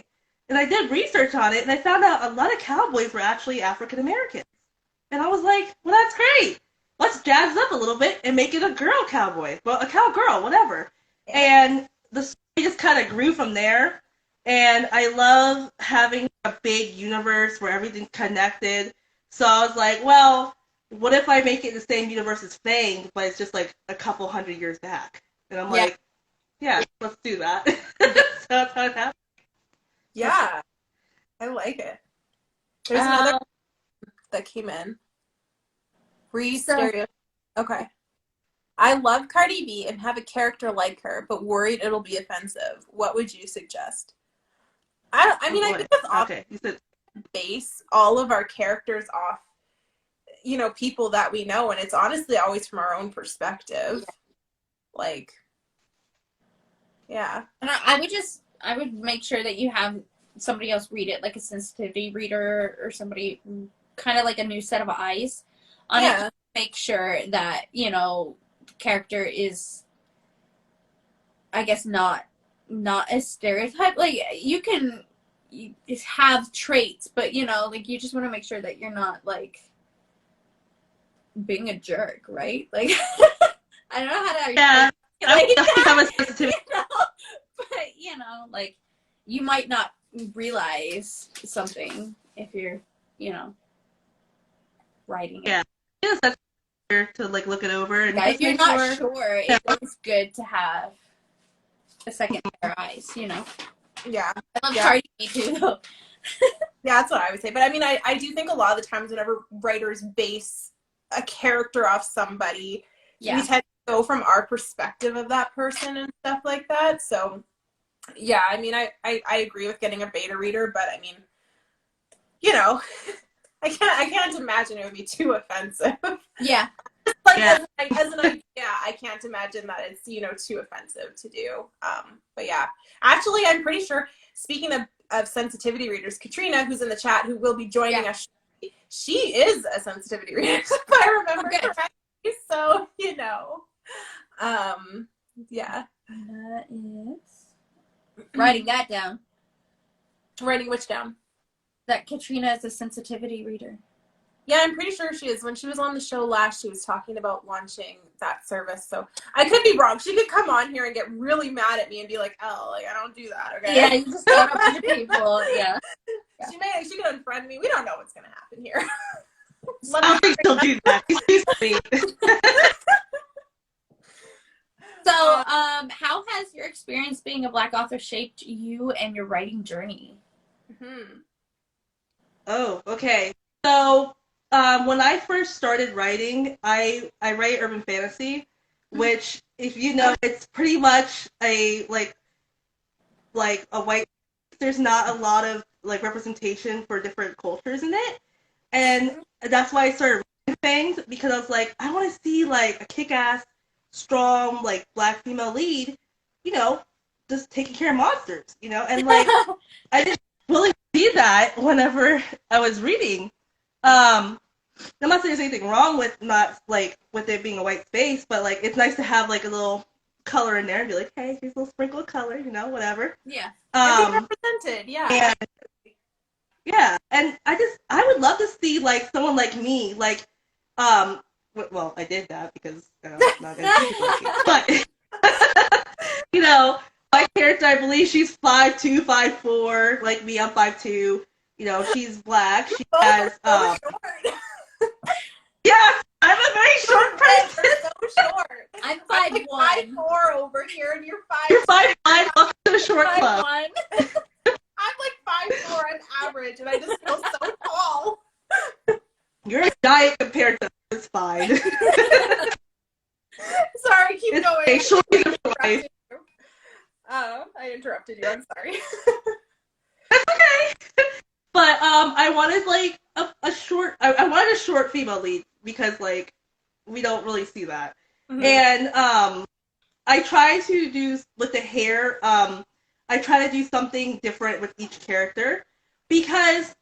And I did research on it, and I found out a lot of cowboys were actually African Americans. And I was like, well, that's great. Let's jazz it up a little bit and make it a girl cowboy. Well, a cowgirl, whatever. And the story just kind of grew from there. And I love having a big universe where everything's connected. So I was like, well, what if I make it the same universe as Fang, but it's just like a couple hundred years back? And I'm Yeah. like, yeah, let's do that. So that's how it happened. Yeah, I like it. There's another Um, that came in. Read so stereo. Okay. I love Cardi B and have a character like her, but worried it'll be offensive. What would you suggest? I Oh mean, I boy. think it's often Okay. You said base all of our characters off, people that we know, and it's honestly always from our own perspective. Like, yeah. and I would make sure that you have somebody else read it, like a sensitivity reader or somebody, kind of like a new set of eyes on it. Yeah. Make sure that, the character is, I guess, not a stereotype. Like, you can have traits, but, like, you just want to make sure that you're not, like, being a jerk, right? Like, I don't know how to yeah. I like would definitely have a that, sensitivity. but, like, you might not realize something if you're, writing it. Yeah. Yes, that's fair to like look it over and Yeah, just if you're make not sure. sure, it is good to have a second pair of eyes, Yeah. I love Yeah. Cardi B too, though. Yeah, that's what I would say. But I mean, I do think a lot of the times whenever writers base a character off somebody, we Yeah. tend to go from our perspective of that person and stuff like that. So, yeah, I mean, I agree with getting a beta reader, but I mean, I can't imagine it would be too offensive. Yeah. Like, Yeah. as an idea, I can't imagine that it's, too offensive to do. But yeah, actually, I'm pretty sure, speaking of sensitivity readers, Katrina, who's in the chat, who will be joining us, she is a sensitivity reader, if I remember correctly. So, yeah. That is writing that down. Writing which down? That Katrina is a sensitivity reader. Yeah, I'm pretty sure she is. When she was on the show last, she was talking about launching that service. So I could be wrong. She could come on here and get really mad at me and be like, "Oh, like I don't do that." Okay. Yeah, you just got a bunch of people. Yeah. She could unfriend me. We don't know what's gonna happen here. I don't think she'll do that. She's sweet. So, how has your experience being a Black author shaped you and your writing journey? Oh, okay. So, when I first started writing, I write urban fantasy, which, if you know, it's pretty much a like a white. There's not a lot of like representation for different cultures in it, and that's why I started writing things, because I was like, I want to see like a kick-ass, strong like Black female lead, just taking care of monsters, and like I didn't really see that whenever I was reading. I'm not saying there's anything wrong with with it being a white space, but like it's nice to have like a little color in there and be like, hey, here's a little sprinkle of color, whatever. Yeah. And be represented, yeah. And I would love to see like someone like me, like well, I did that because I'm not gonna keep it like but my character, I believe she's 5'2", 5'4", like me, I'm 5'2". She's Black. She has short. yeah, I'm a very short person. So short. I'm 5'1". 5'4" over here, and you're 5'. You're 5'5". Welcome to the short club. 5'1". I'm like 5'4". I'm average, and I just feel so tall. You're a giant compared to us. It's fine. Sorry, keep going. Facially I interrupted you. I'm sorry. That's okay. But I wanted like a short. I wanted a short female lead because like we don't really see that. Mm-hmm. And I try to do with the hair. I try to do something different with each character, because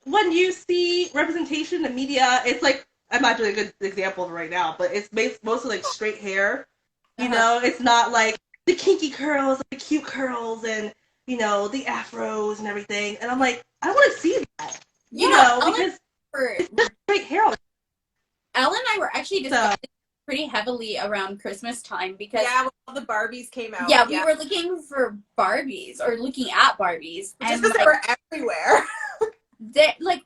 when you see representation in the media, it's like, I'm not doing a good example of it right now, but it's mostly like straight hair. It's not like the kinky curls, the cute curls, and the afros and everything. And I'm like, I want to see that. Because it's just straight hair. Elle and I were actually discussing pretty heavily around Christmas time, because when all the Barbies came out. Yeah, we were looking for Barbies, or looking at Barbies, just because they were everywhere.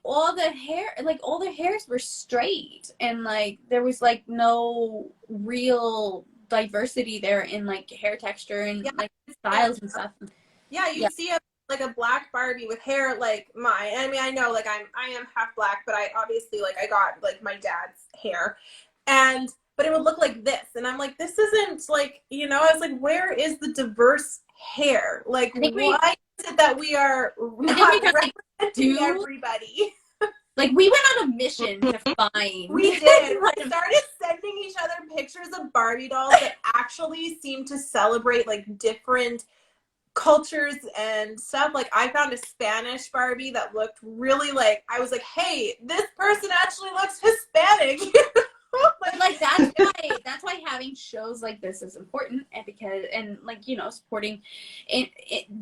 All the hairs were straight, and like there was like no real diversity there in like hair texture and Yeah. like styles and stuff. Yeah, you see like a black Barbie with hair like mine. I mean, I know like I am half black, but I obviously like I got like my dad's hair, and but it would look like this, and I'm like, this isn't like, you know, I was like, where is the diverse hair? Like, why is it that we are not representing everybody? Like, we went on a mission to find. We did. We started sending each other pictures of Barbie dolls that actually seemed to celebrate like different cultures and stuff. Like, I found a Spanish Barbie that looked really like, I was like, hey, this person actually looks Hispanic. But like that's why having shows like this is important, and because, and like, you know, supporting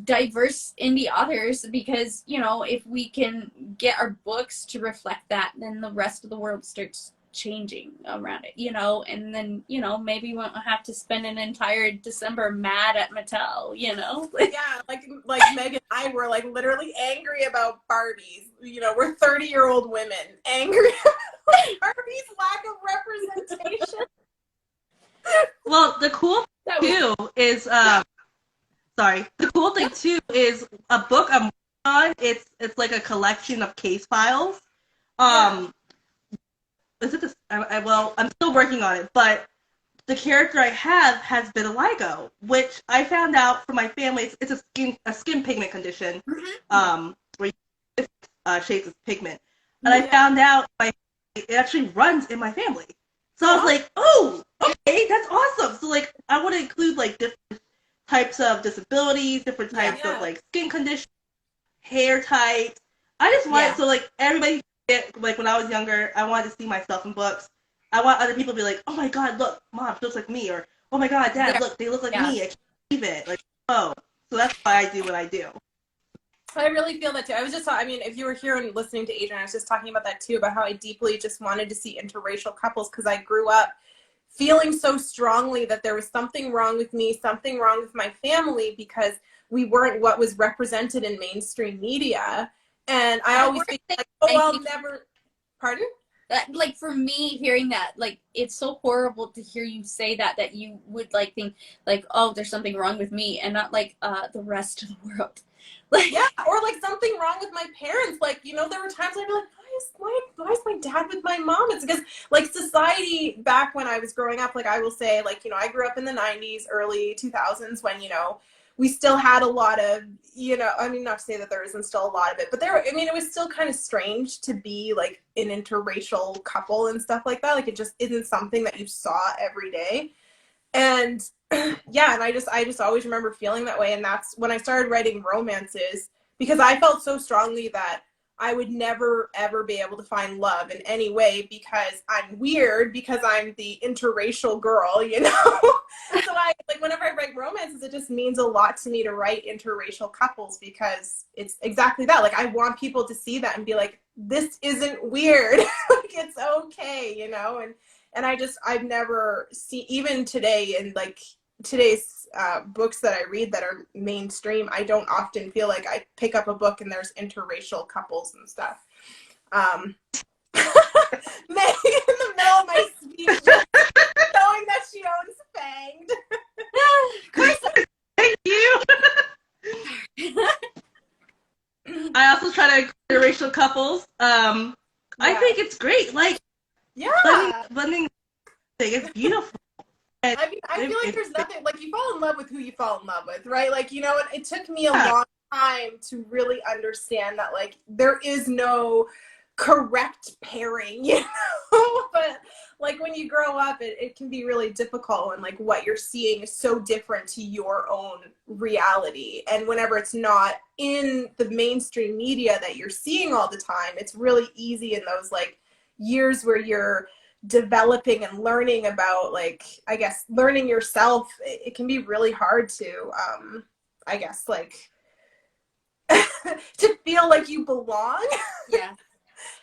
diverse indie authors, because, you know, if we can get our books to reflect that, then the rest of the world starts changing around it, you know, and then, you know, maybe we won't have to spend an entire December mad at Mattel, you know. Yeah, like Meg and I were like literally angry about Barbies. You know, we're 30-year-old women angry about Barbie's lack of representation. Well, the cool thing too is the cool thing too is a book I'm working on. It's like a collection of case files. Is it this? Well, I'm still working on it, but the character I have has vitiligo, which I found out from my family. It's a skin pigment condition, where shades of pigment, and I found out it actually runs in my family. So I was like, oh, okay, that's awesome. So like, I want to include like different types of disabilities, different types of like skin conditions, hair types. I just wanted so like everybody. Like when I was younger, I wanted to see myself in books. I want other people to be like, "Oh my God, look, Mom, she looks like me," or "Oh my God, Dad, look, they look like me." I can't believe it. Like, oh, so that's why I do what I do. I really feel that too. I was just, I mean, if you were here and listening to Adrian, I was just talking about that too, about how I deeply just wanted to see interracial couples, because I grew up feeling so strongly that there was something wrong with me, something wrong with my family, because we weren't what was represented in mainstream media. And I always think like, oh, I'll never, pardon? Like, for me, hearing that, like, it's so horrible to hear you say that you would like think like, oh, there's something wrong with me, and not like the rest of the world. Like, yeah, or like something wrong with my parents. Like, you know, there were times I'd be like, why is my dad with my mom? It's because like society back when I was growing up, like I will say, like, you know, I grew up in the 90s, early 2000s, when, you know, we still had a lot of, you know, I mean, not to say that there isn't still a lot of it, but I mean, it was still kind of strange to be like an interracial couple and stuff like that. Like, it just isn't something that you saw every day. And yeah, and I just always remember feeling that way. And that's when I started writing romances, because I felt so strongly that I would never, ever be able to find love in any way, because I'm weird, because I'm the interracial girl, you know? So I, like, whenever I write romances, it just means a lot to me to write interracial couples, because it's exactly that. Like, I want people to see that and be like, this isn't weird. Like, it's okay, you know? And I've never seen, even today, in like today's books that I read that are mainstream, I don't often feel like I pick up a book and there's interracial couples and stuff. Meg in the middle of my speech, knowing that she owns Fanged. Thank you. I also try to interracial couples. I think it's great. Like, blending thing is beautiful. And I mean, I feel like there's nothing, like, you fall in love with who you fall in love with, right? Like, you know, it took me a long time to really understand that, like, there is no correct pairing, you know? But like, when you grow up, it can be really difficult, and like what you're seeing is so different to your own reality. And whenever it's not in the mainstream media that you're seeing all the time, it's really easy in those like years where you're developing and learning about, like, I guess, learning yourself. It can be really hard to I guess, like, to feel like you belong. yeah.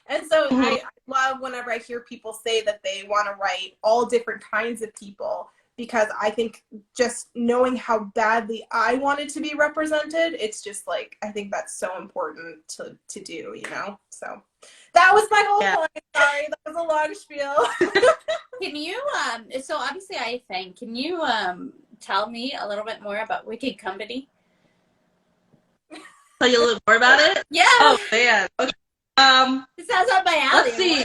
And so I love whenever I hear people say that they want to write all different kinds of people, because I think just knowing how badly I wanted to be represented, it's just like, I think that's so important to do, you know? So that was my whole point. Sorry, that was a long spiel. Can you, so obviously I think, can you tell me a little bit more about Wicked Company? Tell you a little more about it? Yeah. Oh, man. Okay. It sounds up my alley. Let's see.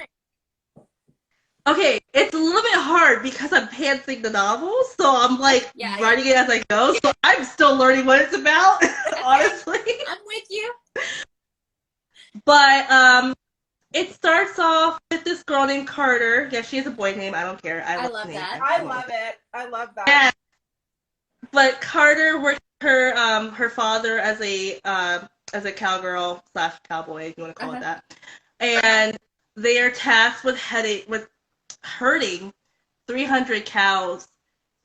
Okay, it's a little bit hard because I'm pantsing the novel, so I'm like writing it as I go. So I'm still learning what it's about, honestly. I'm with you. But it starts off with this girl named Carter. Yeah, she has a boy name. I don't care. I love that. I love it. I love that. Yeah. But Carter worked her father as a cowgirl / cowboy, if you want to call it that. And they are tasked with herding 300 cows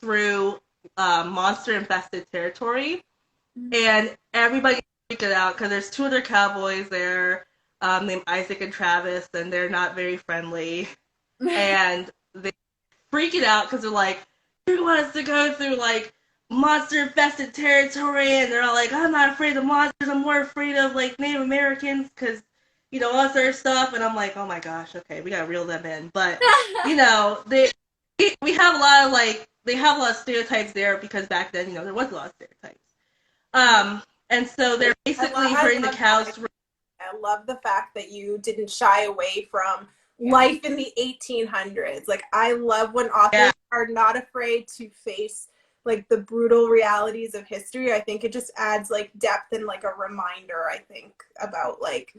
through monster-infested territory. And everybody freaked out because there's 2 other cowboys there named Isaac and Travis, and they're not very friendly. And they freak it out because they're like, "You want us to go through like monster-infested territory?" And they're all like, "I'm not afraid of monsters. I'm more afraid of like Native Americans because, you know, all this other stuff." And I'm like, "Oh my gosh, okay, we gotta reel them in." But you know, we have a lot of they have a lot of stereotypes there because back then, you know, there was a lot of stereotypes. And so they're basically herding the cows. I love the fact that you didn't shy away from life in the 1800s. Like, I love when authors are not afraid to face like the brutal realities of history. I think it just adds like depth and like a reminder, I think, about like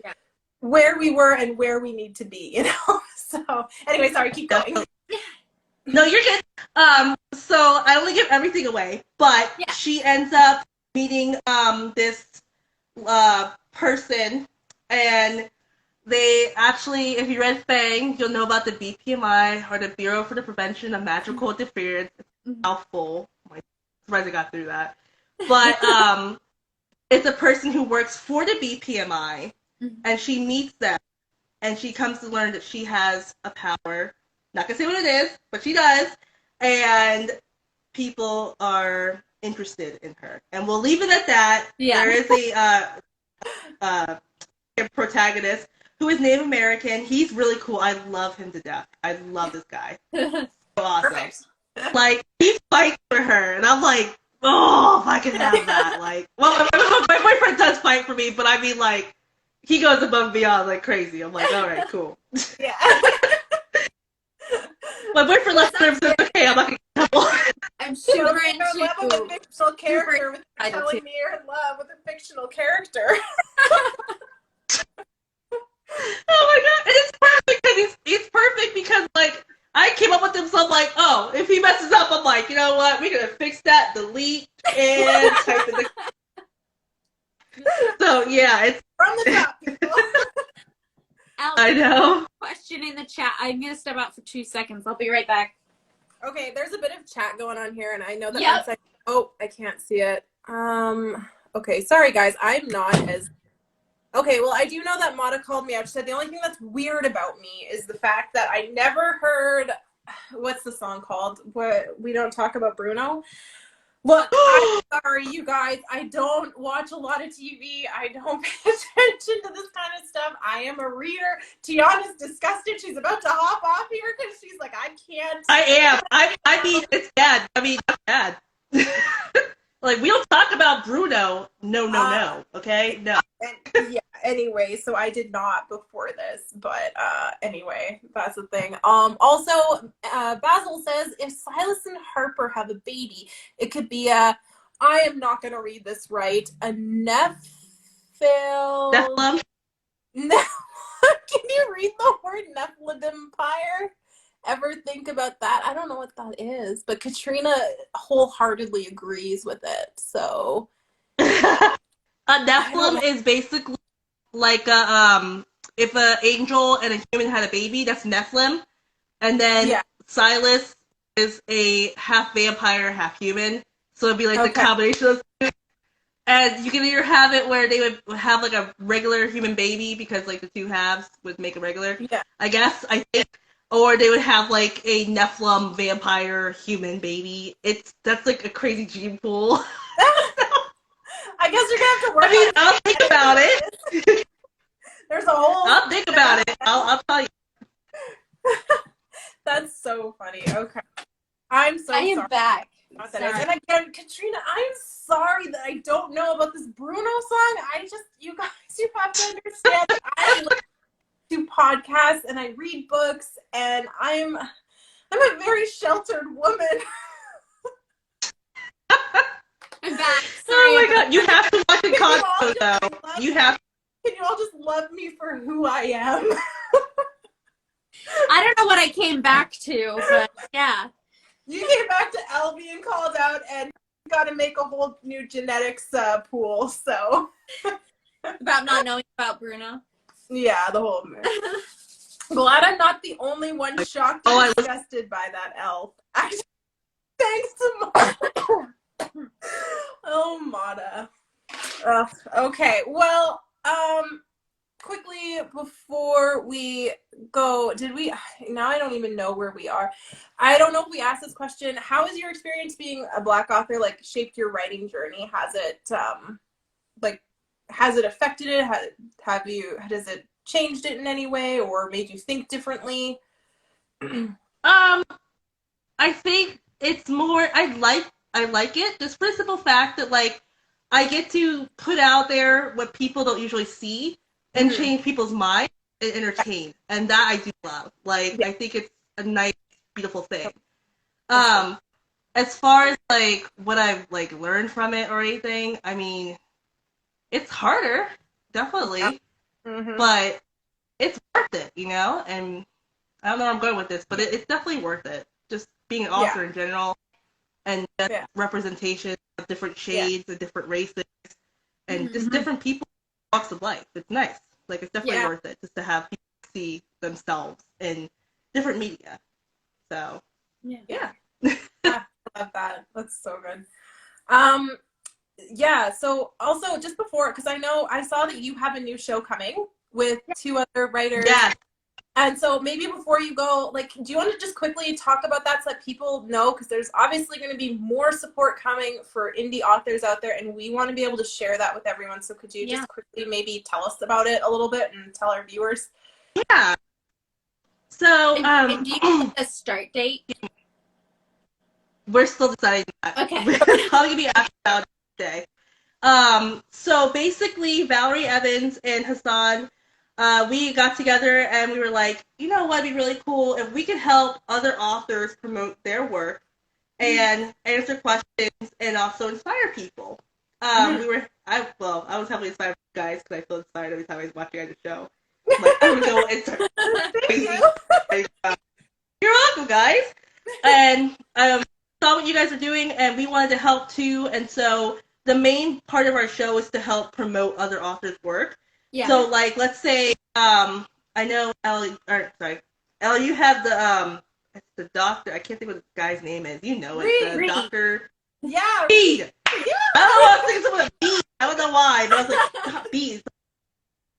where we were and where we need to be, you know? So anyway, sorry, keep going. No, you're good. So I only give everything away, but she ends up meeting this person, and they actually, if you read Fang, you'll know about the BPMI, or the Bureau for the Prevention of Magical Interference. It's a mouthful. I'm surprised I got through that. But it's a person who works for the BPMI, and she meets them, and she comes to learn that she has a power. Not gonna say what it is, but she does, and people are interested in her. And we'll leave it at that. There is a protagonist who is Native American. He's really cool. I love him to death. I love this guy. So awesome. Perfect. Like, he fights for her, and I'm like, oh, if I could have that. Like, well, my boyfriend does fight for me, but I mean, like, he goes above and beyond like crazy. I'm like, all right, cool. Yeah. My boyfriend left her, so it's okay. I'm not gonna trouble. I'm super into love with a fictional character with telling me you're in love with a fictional character. Oh my god, and it's perfect because he's perfect because like I came up with him, so I'm like, oh, if he messes up, I'm like, you know what, we're gonna fix that, delete, and type in the. So yeah, it's from the top, people. I know. Question in the chat. I'm gonna step out for 2 seconds. I'll be right back. Okay, there's a bit of chat going on here, and I know that oh, I can't see it. Okay, sorry guys, I'm not as okay. Well, I do know that Mata called me out. She said the only thing that's weird about me is the fact that I never heard what's the song called? What we don't talk about Bruno. Look, I'm sorry, you guys. I don't watch a lot of TV. I don't pay attention to this kind of stuff. I am a reader. Tiana's disgusted. She's about to hop off here because she's like, I can't. I am. I mean, it's bad. I mean, it's bad. Like, we don't talk about Bruno. No. Okay? No. And, yeah, anyway, so I did not before this, but anyway, that's the thing. Also, Basil says, if Silas and Harper have a baby, it could be I am not going to read this right, a Nephilim? No. Can you read the word Nephilim-pyre? Ever think about that? I don't know what that is, but Katrina wholeheartedly agrees with it, so. A Nephilim is basically like if an angel and a human had a baby, that's Nephilim. And then Silas is a half vampire, half human. So it'd be like the combination of those two. And you can either have it where they would have like a regular human baby because like the two halves would make a regular. Yeah. I guess. I think. or they would have like a Nephilim vampire human baby. That's like a crazy gene pool. I guess you're gonna have to work. I mean, I'll think about it. There's a whole. I'll think about it. I'll tell you. That's so funny. Okay, I'm so I am sorry. back. About that. And again, Katrina, I'm sorry that I don't know about this Bruno song. You guys, you have to understand that I listen to podcasts and I read books, and I'm a very sheltered woman. I'm back. Oh Sorry. my god, you have to watch the concert though. You have. Can you all just love me for who I am? I don't know what I came back to, but yeah. You came back to Elle being called out, and you got to make a whole new genetics pool. So About not knowing about Bruno. yeah, the whole. Glad I'm not the only one shocked and disgusted by that Elle. Actually, thanks to Mata. Oh, Mata. Okay, well, quickly before we go, now I don't even know where we are. I don't know if we asked this question. How has your experience being a Black author shaped your writing journey? Has it affected it? Has it changed it in any way or made you think differently? I think it's more, I like it just for the simple fact that I get to put out there what people don't usually see and change people's minds and entertain. And that I do love. I think it's a nice, beautiful thing. As far as what I've learned from it or anything, I mean, it's harder, definitely. But it's worth it, and I don't know where I'm going with this, but it's definitely worth it. Just being an author in general, and representation of different shades and different races, and just different people, walks of life. It's nice. It's definitely worth it just to have people see themselves in different media. So yeah. I love that. That's so good. So also just before, because I saw that you have a new show coming with two other writers. Yeah. And so maybe before you go, do you want to just quickly talk about that so that people know? Because there's obviously going to be more support coming for indie authors out there, and we want to be able to share that with everyone. So could you just quickly maybe tell us about it a little bit and tell our viewers? Yeah. So, do you have a start date? We're still deciding that. Okay. We're probably going to be asked about it today. So basically, Valerie Evans and Hassan, we got together and we were like, you know what would be really cool if we could help other authors promote their work and answer questions and also inspire people. I was heavily inspired by you guys because I feel inspired every time I watch you guys' show. I'm gonna go and start crazy. You're welcome, guys. And saw what you guys are doing, and we wanted to help too. And so the main part of our show is to help promote other authors' work. Yeah. So let's say I know Elle, you have it's the doctor. I can't think what the guy's name is. You know it. The doctor. Yeah. Reed. Yeah. I don't know. I was thinking something like Bees. I don't know why, but I was like, not Bees.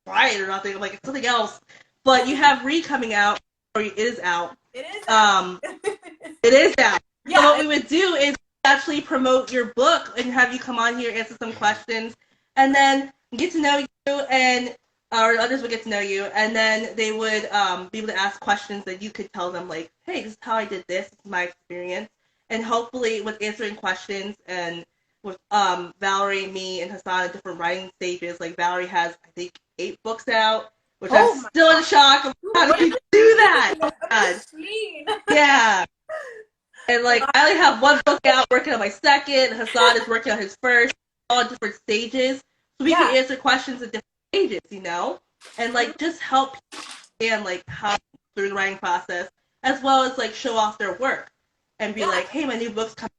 Right or nothing. I'm like, it's something else. But you have Reed coming out, or it is out. It is out. It is out. Yeah, so what we would do is actually promote your book and have you come on here, answer some questions, and then get to know you, and or others would get to know you, and then they would be able to ask questions that you could tell them, hey, this is how I did this is my experience, and hopefully with answering questions and with Valerie, me, and Hassan at different writing stages. Valerie has, I think, 8 books out, which I'm still in shock of how do you do that? Yeah. And I only have 1 book out, working on my second. Hassan is working on his first, all at different stages. So we can answer questions at different stages, and just help people understand how through the writing process, as well as show off their work and be hey, my new book's coming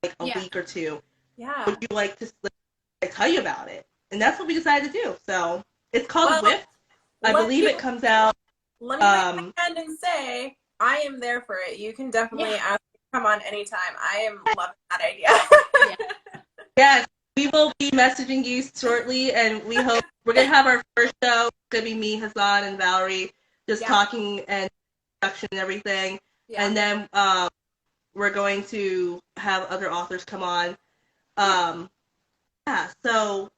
in a week or 2. Yeah. Would you like to tell you about it? And that's what we decided to do. So it's called Whip. I believe it comes out. Let me raise my hand and say I am there for it. You can definitely ask me to come on anytime. I am loving that idea. Yes, we will be messaging you shortly, and we hope we're gonna have our first show. It's gonna be me, Hassan, and Valerie just talking and production and everything. Yeah. And then we're going to have other authors come on. Yeah, so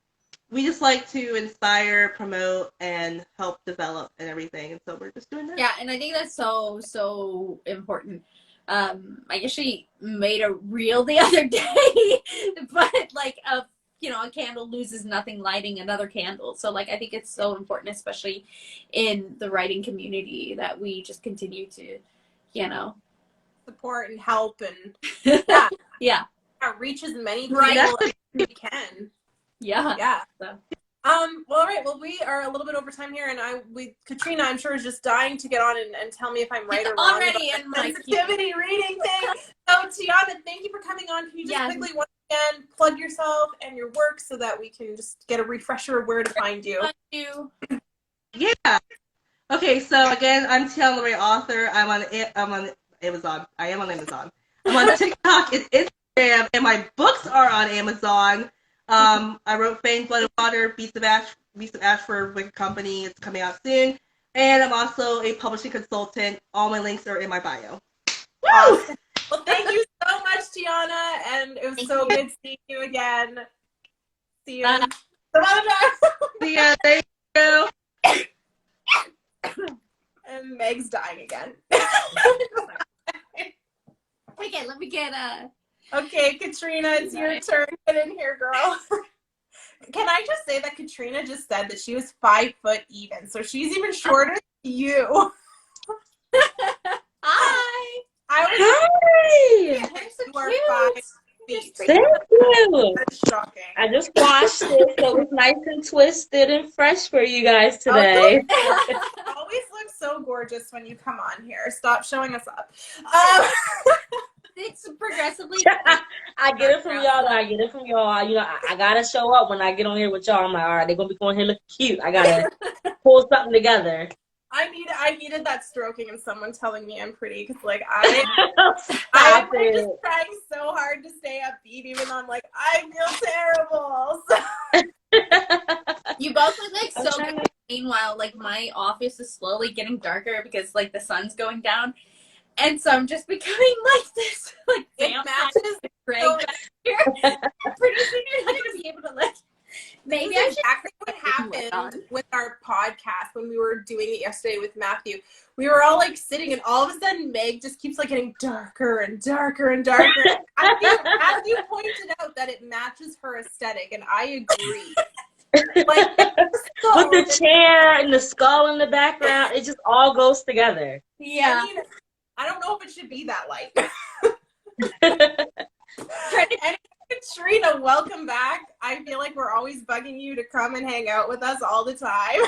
we just like to inspire, promote, and help develop and everything. And so we're just doing that. Yeah, and I think that's so important. I actually made a reel the other day, but like a candle loses nothing lighting another candle. So like I think it's so important, especially in the writing community, that we just continue to, support and help and yeah, reach as many people Right. as we can. yeah. Yeah. So. Well, all right. Well, we are a little bit over time here, and Katrina, I'm sure, is just dying to get on and tell me if I'm right or wrong Already about in the my sensitivity reading thing. So, Tiana, thank you for coming on. Can you just quickly, once again, plug yourself and your work so that we can just get a refresher of where to find you? Yeah. Okay, so again, I'm Tiana Lorraine, author. I'm on Amazon. I am on Amazon. I'm on TikTok and Instagram, and my books are on Amazon. I wrote Fame, Blood, and Water, Beasts of Ash for Wicked Company. It's coming out soon. And I'm also a publishing consultant. All my links are in my bio. Awesome. Well, thank you so much, Tiana, and it was so good seeing you again. See you some other time. See ya. Thank you. And Meg's dying again. Okay, let me get Okay, Katrina, it's your turn. Get in here, girl. Can I just say that Katrina just said that she was 5 foot even, so she's even shorter than you. Hi. Hi. Your hair's so You are cute. 5 feet. Thank you. That's shocking. I just washed it, so it's nice and twisted and fresh for you guys today. You always look so gorgeous when you come on here. Stop showing us up. It's progressively. I get it from y'all. I get it from y'all. You know, I gotta show up when I get on here with y'all. I'm like, all right, they're gonna be going here looking cute. I gotta pull something together. I needed that stroking and someone telling me I'm pretty, because like I'm Stop just it. trying so hard to stay upbeat, even though I'm like I feel terrible. So. You both look like I'm so trying good. Meanwhile, like my office is slowly getting darker because like the sun's going down, and so I'm just becoming like this, like It vampire matches Greg so- back here. Pretty soon you're not gonna be able to like. Maybe I This is should. exactly what happened with our podcast when we were doing it yesterday with Matthew. We were all like sitting, and all of a sudden Meg just keeps like getting darker and darker and darker. Matthew pointed out that it matches her aesthetic, and I agree. Like, With the chair and the skull in the background, it just all goes together. Yeah. I mean, I don't know if it should be that light. And Katrina, welcome back. I feel like we're always bugging you to come and hang out with us all the time.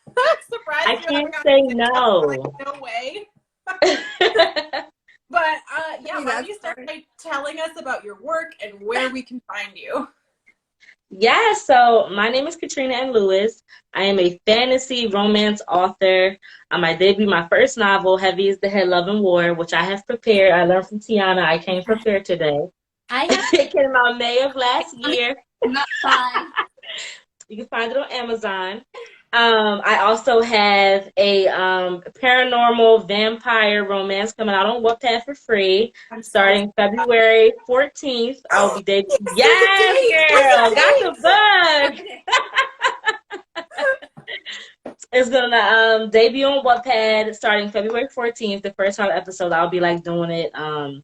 I'm surprised I you can't haven't got say to no. like, no way. But yeah, why don't you start by telling us about your work and where we can find you? Yeah, so my name is Katrina Ann Lewis. I am a fantasy romance author. I debuted my first novel, Heavy is the Head, Love and War, which I have prepared. I learned from Tiana. I came prepared today. It came out May of last year. Not fine. You can find it on Amazon. I also have a paranormal vampire romance coming out on Wattpad for free, starting February 14th. I'll be debuting. Yes, girl, got the bug. It's gonna debut on Wattpad starting February 14th. The first 5 episodes, I'll be like doing it 5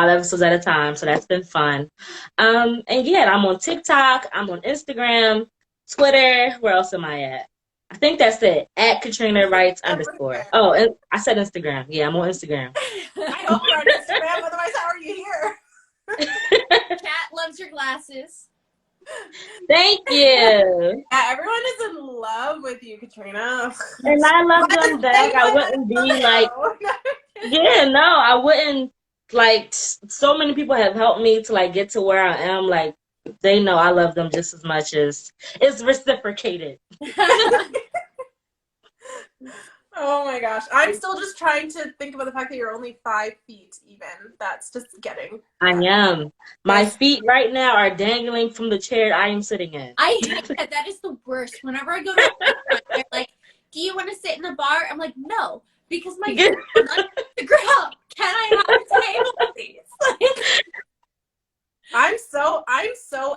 episodes at a time. So that's been fun. And yeah, I'm on TikTok, I'm on Instagram, Twitter. Where else am I at? I think that's it. At Katrina Writes _ Oh, and I said Instagram. Yeah, I'm on Instagram. I hope you're on Instagram, otherwise how are you here? Cat loves your glasses. Thank you. Yeah, everyone is in love with you, Katrina. And I love them back. I wouldn't be like, yeah, no, I wouldn't like. So many people have helped me to like get to where I am. Like, they know I love them just as much as it's reciprocated. Oh my gosh. I'm still just trying to think about the fact that you're only 5 feet even. That's just getting. I am. My feet right now are dangling from the chair I am sitting in. I hate that. That is the worst. Whenever I go to they're like, do you want to sit in the bar? I'm like, no, because my girl, can I have a table, please? I'm so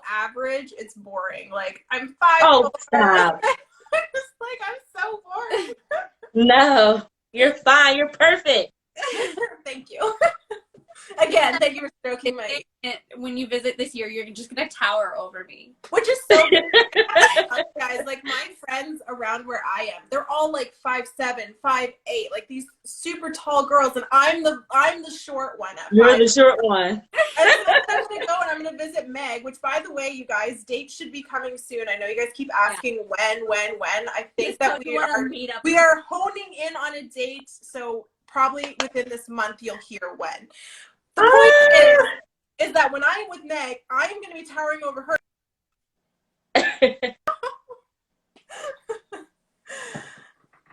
average. It's boring. Like I'm 5'4". Oh, stop. I'm just like I'm so boring. No, you're fine. You're perfect. Thank you. Again, thank you for stroking my. When you visit this year, you're just gonna tower over me. Which is so good. Guys, like my friends around where I am, they're all like 5'7", 5'8", like these super tall girls, and I'm the short one. You're the short one. And so I'm gonna go and I'm gonna visit Meg. Which, by the way, you guys, dates should be coming soon. I know you guys keep asking when. I think that we are honing in on a date, so probably within this month you'll hear when. The point is that when I'm with Meg, I am going to be towering over her.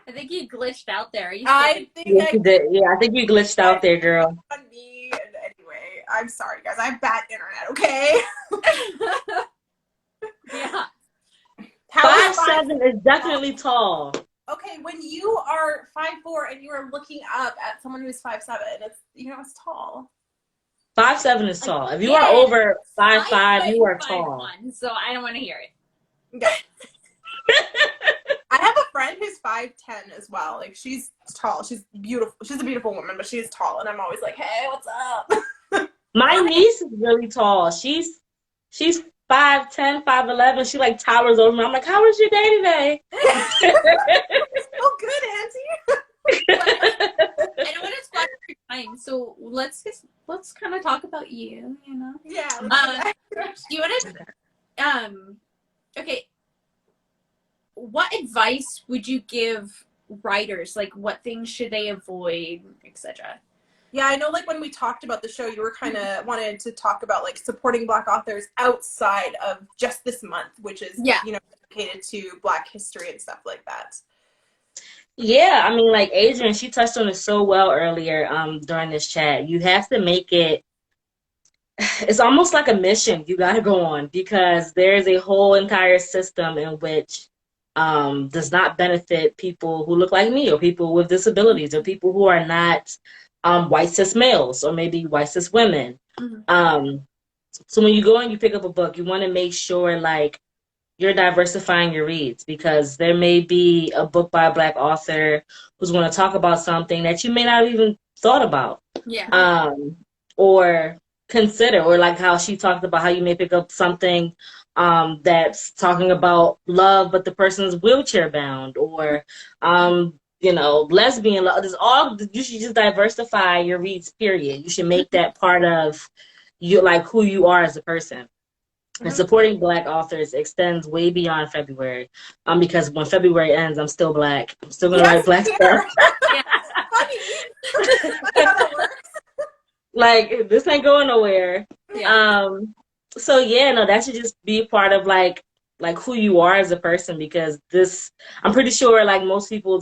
I think you glitched out there. I think yes, you did. Yeah, I think you glitched out there, girl. On me. And anyway, I'm sorry, guys. I have bad internet. Okay. Yeah. 5'7" is definitely tall. Okay, when you are 5'4" and you are looking up at someone who's 5'7", it's it's tall. 5'7" is tall. If you are over 5'5", you are tall. So I don't want to hear it. Okay. I have a friend who's 5'10" as well. Like she's tall. She's beautiful. She's a beautiful woman, but she's tall. And I'm always like, hey, what's up? My niece is really tall. She's 5'10", 5'11". She like towers over me. I'm like, how was your day today? Oh, good, Auntie. I don't want to squash your time, so let's kind of talk about you. Yeah. You want to? Okay. What advice would you give writers? Like, what things should they avoid, etc.? Yeah, I know, like, when we talked about the show, you were kind of wanted to talk about, like, supporting Black authors outside of just this month, which is, dedicated to Black history and stuff like that. Yeah, I mean, like, Adrian, she touched on it so well earlier during this chat. You have to make it, it's almost like a mission you got to go on, because there's a whole entire system in which does not benefit people who look like me, or people with disabilities, or people who are not white cis males, or maybe white cis women. Mm-hmm. So when you go and you pick up a book, you want to make sure like you're diversifying your reads, because there may be a book by a Black author who's going to talk about something that you may not have even thought about. Yeah. Or consider, or like how she talked about how you may pick up something that's talking about love, but the person's wheelchair bound, or lesbian love. You should just diversify your reads, period. You should make that part of you, like who you are as a person. Mm-hmm. And supporting Black authors extends way beyond February. Because when February ends, I'm still Black. I'm still gonna write Black stuff. Like, this ain't going nowhere. Yeah. So yeah, no, that should just be part of like who you are as a person, because I'm pretty sure like most people,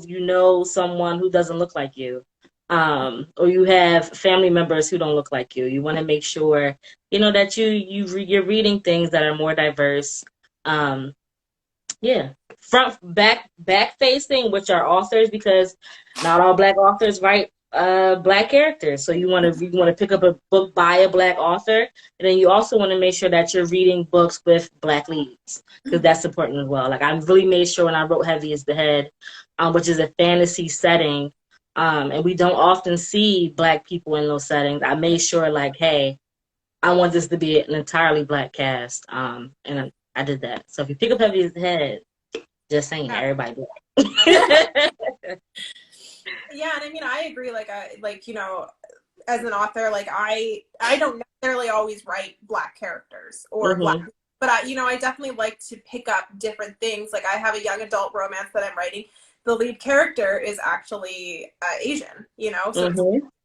someone who doesn't look like you, or you have family members who don't look like you. You want to make sure, that you're reading things that are more diverse. Yeah. Back facing, which are authors, because not all Black authors write Black characters. So you want to pick up a book by a Black author, and then you also want to make sure that you're reading books with Black leads, because that's important as well. Like, I really made sure when I wrote Heavy is the Head, which is a fantasy setting, and we don't often see Black people in those settings. I made sure, like, hey, I want this to be an entirely Black cast, and I did that. So if you pick up Heavy is the Head, just saying, everybody Black. Yeah, and I mean, I agree. Like, as an author, like I don't necessarily always write Black characters or mm-hmm. Black, but I definitely like to pick up different things. Like, I have a young adult romance that I'm writing. The lead character is actually Asian, so mm-hmm. it's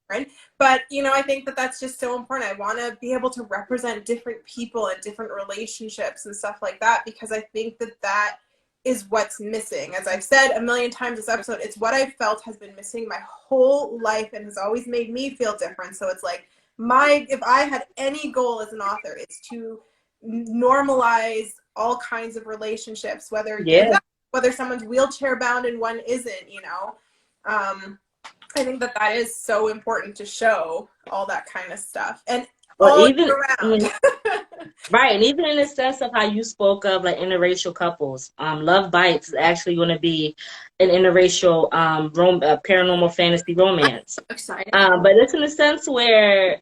different. But I think that that's just so important. I want to be able to represent different people and different relationships and stuff like that, because I think that is what's missing. As I've said a million times this episode, it's what I've felt has been missing my whole life and has always made me feel different. So it's like, if I had any goal as an author, it's to normalize all kinds of relationships, whether someone's wheelchair bound and one isn't, I think that is so important to show all that kind of stuff, and Or all even, year round. right, and even in the sense of how you spoke of like interracial couples, Love Bites is actually going to be an interracial paranormal fantasy romance. Excited. But it's in a sense where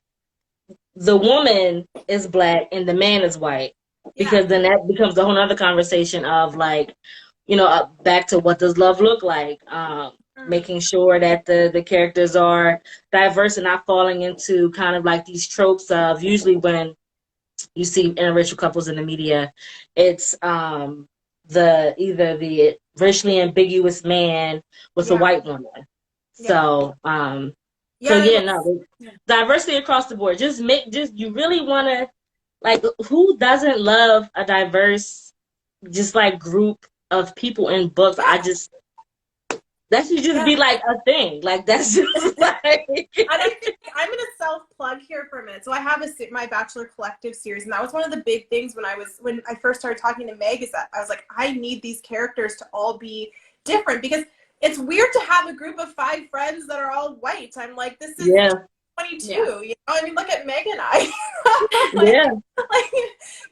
the woman is black and the man is white, because then that becomes a whole other conversation of like, back to what does love look like, making sure that the characters are diverse and not falling into kind of like these tropes of, usually when you see interracial couples in the media, it's either the racially ambiguous man with a white woman. So diversity across the board. You really want to, like, who doesn't love a diverse, just like group of people in books? That should just be like a thing. Like, that's just like. And I think I'm going to self-plug here for a minute. So I have my Bachelor Collective series, and that was one of the big things when I first started talking to Meg, is that I was like, I need these characters to all be different, because it's weird to have a group of 5 friends that are all white. I'm like, this is 22. You know, I mean, look at Meg and I.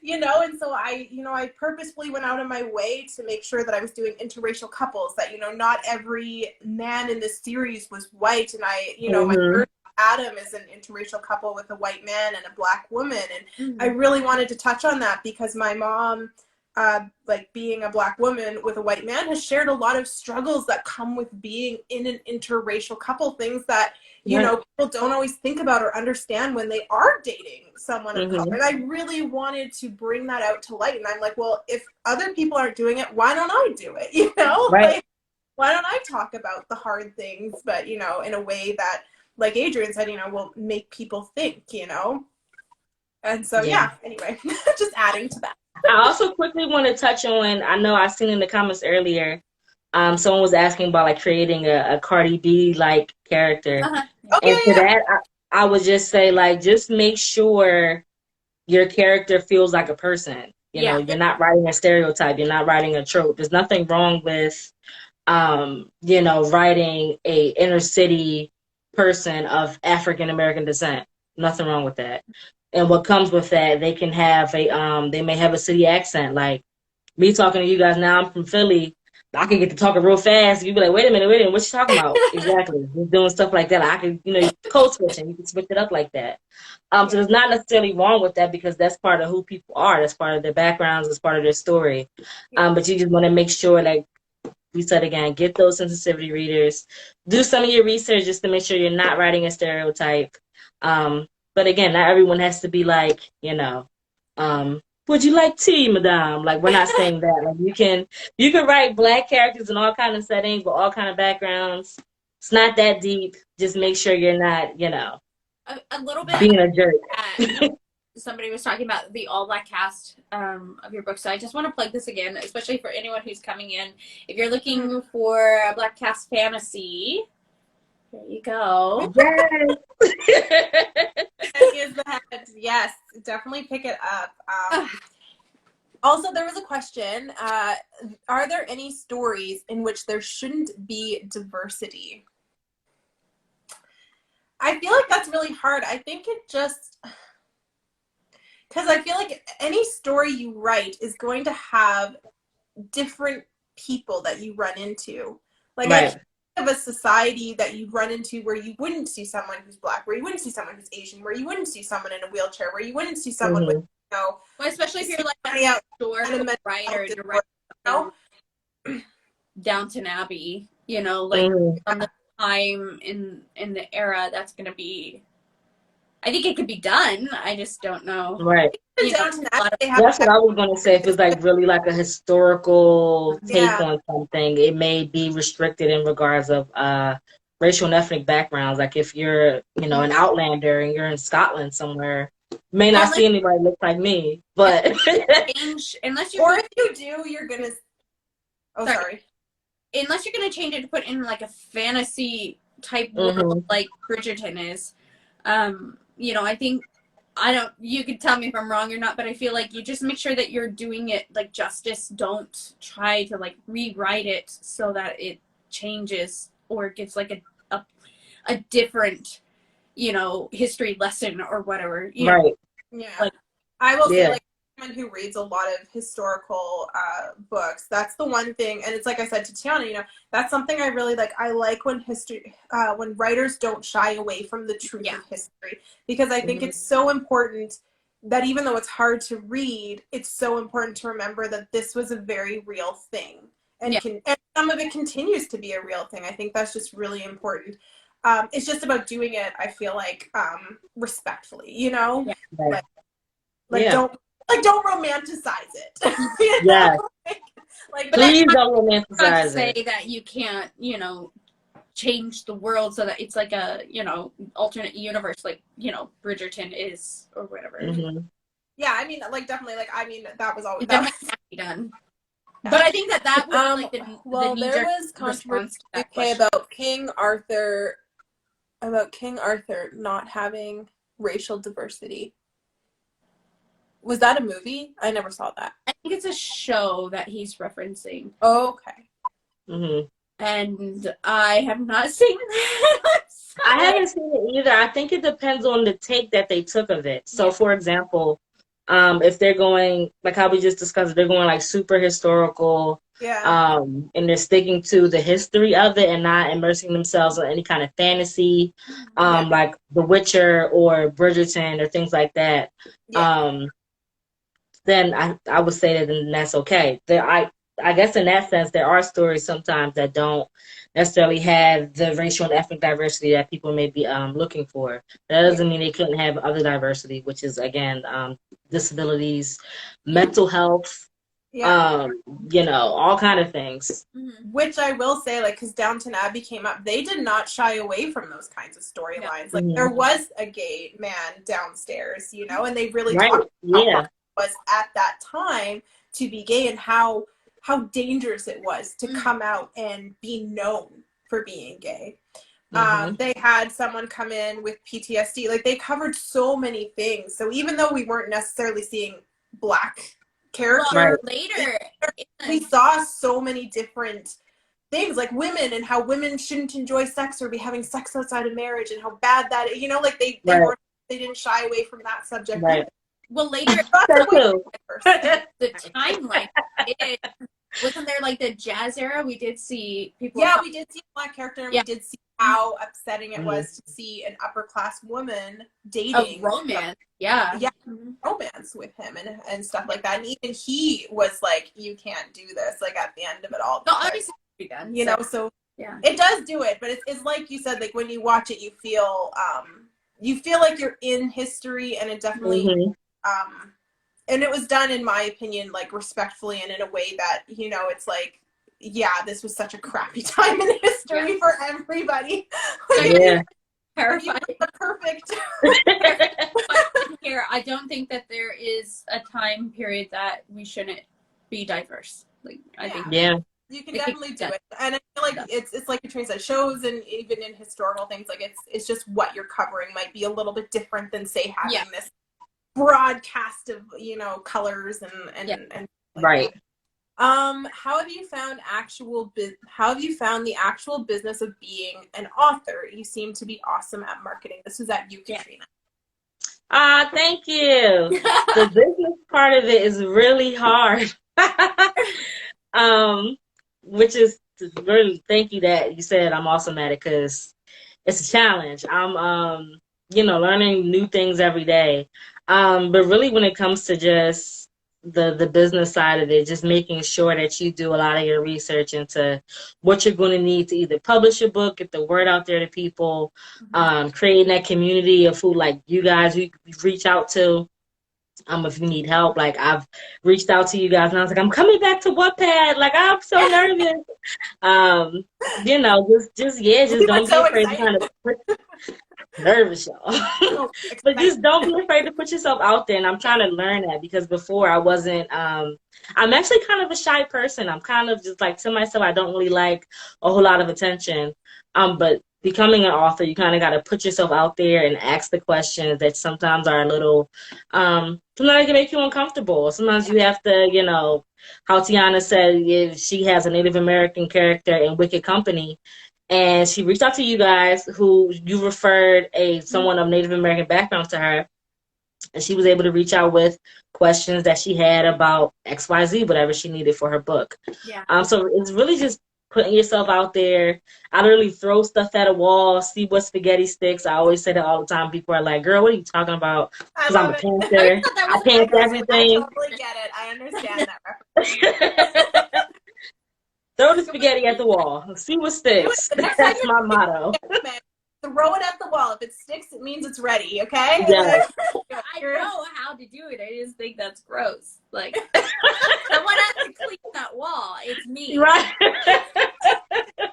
And so I purposefully went out of my way to make sure that I was doing interracial couples, that, not every man in this series was white. And my first Adam is an interracial couple with a white man and a black woman. And I really wanted to touch on that because my mom, being a black woman with a white man, has shared a lot of struggles that come with being in an interracial couple, things that people don't always think about or understand when they are dating someone of color. And I really wanted to bring that out to light. And I'm like, well, if other people aren't doing it, why don't I do it? Like, why don't I talk about the hard things, but in a way that, like Adrian said, will make people think, And so anyway, just adding to that. I also quickly want to touch on, I know I've seen in the comments earlier, someone was asking about like creating a Cardi B like character. That, I would just say, like, just make sure your character feels like a person. You're not writing a stereotype. You're not writing a trope. There's nothing wrong with, writing a inner city person of African American descent. Nothing wrong with that. And what comes with that, they can have they may have a city accent. Like me talking to you guys now, I'm from Philly. I can get to talking real fast. You'd be like, wait a minute, what you talking about? Exactly. You're doing stuff like that. I can, code switching. You can switch it up like that. So there's not necessarily wrong with that, because that's part of who people are. That's part of their backgrounds. That's part of their story. But you just want to make sure, like we said again, get those sensitivity readers. Do some of your research just to make sure you're not writing a stereotype. But again, not everyone has to be like, would you like tea, madame? Like, we're not saying that. Like, you can write black characters in all kind of settings with all kind of backgrounds. It's not that deep. Just make sure you're not, a little bit being a jerk. Somebody was talking about the all black cast of your book, so I just want to plug this again, especially for anyone who's coming in. If you're looking for a black cast fantasy, there you go. Yes, definitely pick it up. Also, there was a question. Are there any stories in which there shouldn't be diversity? I feel like that's really hard. I think it just... Because I feel like any story you write is going to have different people that you run into. Like, I of a society that you run into where you wouldn't see someone who's black, where you wouldn't see someone who's Asian, where you wouldn't see someone in a wheelchair, where you wouldn't see someone with, well, especially if you're like a writer, Downton Abbey, like on the time in the era that's going to be. I think it could be done. I just don't know. Right. That's what I was going to say. If it's like really like a historical take on something, it may be restricted in regards of racial and ethnic backgrounds. Like if you're, an Outlander and you're in Scotland somewhere, you may not see anybody look like me. But unless you, or if you do, you're gonna. Oh, sorry. Unless you're gonna change it to put in like a fantasy type world like Bridgerton is. I think you could tell me if I'm wrong or not, but I feel like you just make sure that you're doing it like justice. Don't try to like rewrite it so that it changes or gives like a different, history lesson or whatever. You know, Right. Yeah. Like, I will say, Yeah. like, someone who reads a lot of historical books, that's the one thing, and it's like I said to Tiana, that's something I really like. I like when when writers don't shy away from the truth of history, because I think it's so important that even though it's hard to read, it's so important to remember that this was a very real thing, and and some of it continues to be a real thing. I think that's just really important. It's just about doing it, I feel like, respectfully, Right. like Yeah. don't romanticize it. Yeah. Like Please don't not to romanticize say it. that you can't, change the world so that it's like a, alternate universe, like, Bridgerton is or whatever. Mm-hmm. Yeah, I mean, like, definitely, like, I mean, that was always It definitely has to be done. But I think that was like the well, there knee-jerk was response controversy to that in the UK question. about King Arthur not having racial diversity. Was that a movie? I never saw that. I think it's a show that he's referencing. Oh, okay. Mm-hmm. And I have not seen that. I haven't seen it either. I think it depends on the take that they took of it. So, for example, if they're going, like how we just discussed, they're going like super historical, and they're sticking to the history of it and not immersing themselves in any kind of fantasy, like The Witcher or Bridgerton or things like that. Then I would say that then that's okay. I guess in that sense, there are stories sometimes that don't necessarily have the racial and ethnic diversity that people may be looking for. That doesn't mean they couldn't have other diversity, which is, again, disabilities, mental health, all kind of things. Which I will say, like, because Downton Abbey came up, they did not shy away from those kinds of storylines. Like, there was a gay man downstairs, and they really talked about how it was at that time to be gay and how dangerous it was to come out and be known for being gay. They had someone come in with PTSD. Like, they covered so many things. So even though we weren't necessarily seeing Black characters, later we saw so many different things, like women and how women shouldn't enjoy sex or be having sex outside of marriage and how bad that is. Like they didn't shy away from that subject. Right. Well, later the timeline. Wasn't there like the jazz era? We did see people. Yeah, we did see a Black character, and we did see how upsetting it was to see an upper class woman dating romance. Romance with him and stuff like that. And even he was like, "You can't do this." Like at the end of it all, no, obviously, be done. So it does do it, but it's like you said, like when you watch it, you feel like you're in history, and it definitely and it was done, in my opinion, like respectfully and in a way that, it's like, this was such a crappy time in history for everybody. Terrifying. Perfect. Here, I don't think that there is a time period that we shouldn't be diverse. Like, I think. You can definitely do it. And I feel like it's like Katrina said, shows and even in historical things, like it's just what you're covering might be a little bit different than, say, having this broadcast of colors and right. How have you found the actual business of being an author? You seem to be awesome at marketing. This is at you, Katrina. Thank you. The business part of it is really hard. Which is really, thank you that you said I'm awesome at it, because it's a challenge. I'm learning new things every day. But really, when it comes to just the business side of it, just making sure that you do a lot of your research into what you're going to need to either publish your book, get the word out there to people, creating that community of who, like you guys, you reach out to. If you need help, like I've reached out to you guys and I was like, I'm coming back to Wattpad. Like, I'm so nervous. Just don't be afraid to kind of nervous, y'all. But just don't be afraid to put yourself out there. And I'm trying to learn that, because before I wasn't, I'm actually kind of a shy person. I'm kind of just like, to myself, I don't really like a whole lot of attention. But becoming an author, you kind of got to put yourself out there and ask the questions that sometimes are a little, sometimes it can make you uncomfortable. Sometimes you have to, how Tiana said, if she has a Native American character in Wicked Company, And she reached out to you guys, who you referred someone of Native American background to her. And she was able to reach out with questions that she had about XYZ, whatever she needed for her book. Yeah. So it's really just putting yourself out there. I literally throw stuff at a wall, see what spaghetti sticks. I always say that all the time. People are like, girl, what are you talking about? I Because I'm a love it. panther. I pant I everything. totally get it. I understand that. Throw the spaghetti at the wall. See what sticks. That's my motto. Throw it at the wall. If it sticks, it means it's ready, okay? Yes. I know how to do it. I just think that's gross. Like, someone has to clean that wall. It's me. Right.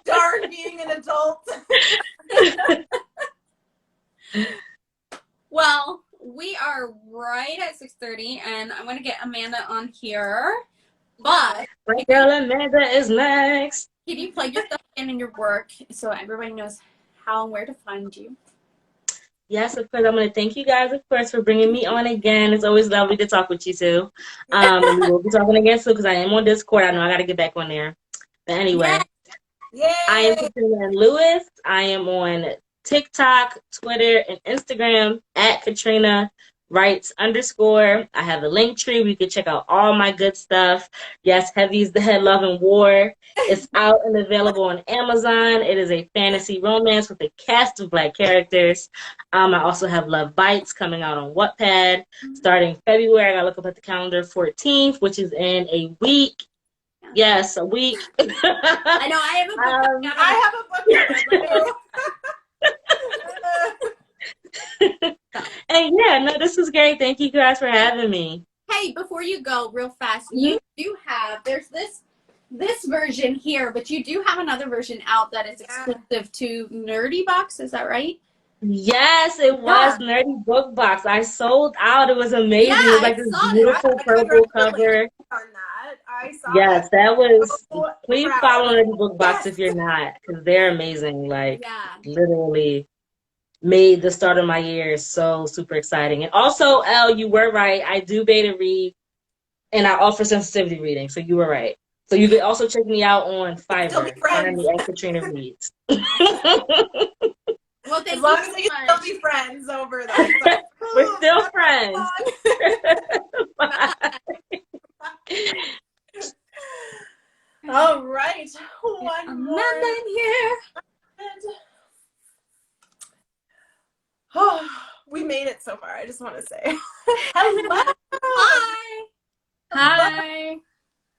Darn being an adult. Well, we are right at 6:30, and I'm going to get Amanda on here. But My girl Amanda is next. can you plug your stuff in your work so everybody knows how and where to find you? Yes, of course. I'm going to thank you guys, of course, for bringing me on again. It's always lovely to talk with you too. And we will be talking again soon because I am on Discord. I know I got to get back on there. But anyway, Yay! I am Katrina Lewis. I am on TikTok, Twitter, and Instagram at Katrina Writes _. I have a link tree where you can check out all my good stuff. Yes, Heavy's the Head Love and War. It's out and available on Amazon. It is a fantasy romance with a cast of Black characters. I also have Love Bites coming out on Wattpad starting February. I gotta look up at the calendar, 14th, which is in a week. Yes, a week. I know I have a book. I have a book. And yeah, no, this was great. Thank you guys for having me. Hey, before you go, real fast, you do have, there's this version here, but you do have another version out that is exclusive to Nerdy Box. Is that right? Yes, it was Nerdy Book Box. I sold out. It was amazing. Yeah, it was like this beautiful purple cover. On that. I saw Yes, that was. So Please proud. follow Nerdy Book Box if you're not, because they're amazing. Like, literally made the start of my year so super exciting. And also, Elle, you were right. I do beta read, and I offer sensitivity reading. So you were right. So you can also check me out on Fiverr. Find me at Katrina Reads. Well, as long as we can still be friends over that. We're still friends. All right. One more. in here. Oh, we made it so far. I just want to say hello. Hi. Hi.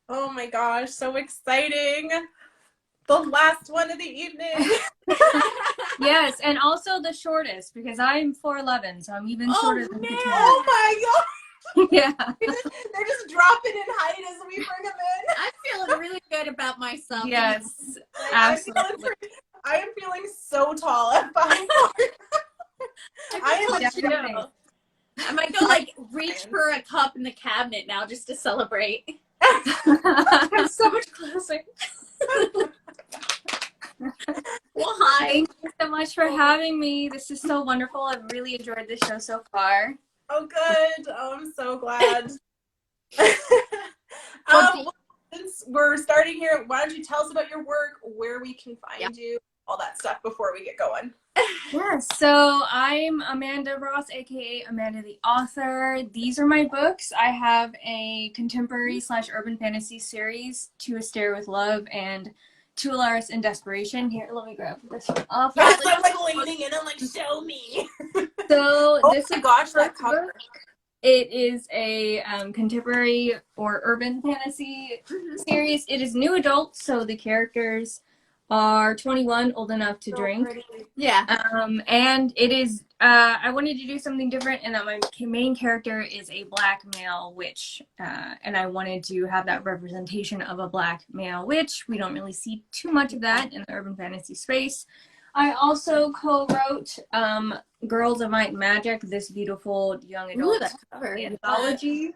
Oh my gosh, so exciting. The last one of the evening. Yes, and also the shortest because I'm 4'11", so I'm even shorter than Katrina. Oh my god. Yeah. They're just dropping in height as we bring them in. I'm feeling really good about myself. Yes, Like, absolutely. I am feeling so tall at 5'4". I am a Definitely. chill. I might go like reach for a cup in the cabinet now just to celebrate. I'm so much closer. Well, hi. Thank you so much for having me. This is so wonderful. I've really enjoyed this show so far. Oh, good. Oh, I'm so glad. Well, since we're starting here, why don't you tell us about your work, where we can find you, all that stuff before we get going. Yes, so I'm Amanda Ross, aka Amanda the Author. These are my books. I have a contemporary / urban fantasy series, To A Stare With Love and To Alaris in Desperation. Here, let me grab this one off. Yes, I'm like leaning in and like, show me. So Oh this my is gosh, the that first cover. book. It is a contemporary or urban fantasy series. It is new adult, so the characters are 21, old enough to drink. Yeah. And it is, I wanted to do something different in that my main character is a black male witch. And I wanted to have that representation of a black male witch. We don't really see too much of that in the urban fantasy space. I also co-wrote Girls of Might and Magic, this beautiful young adult anthology.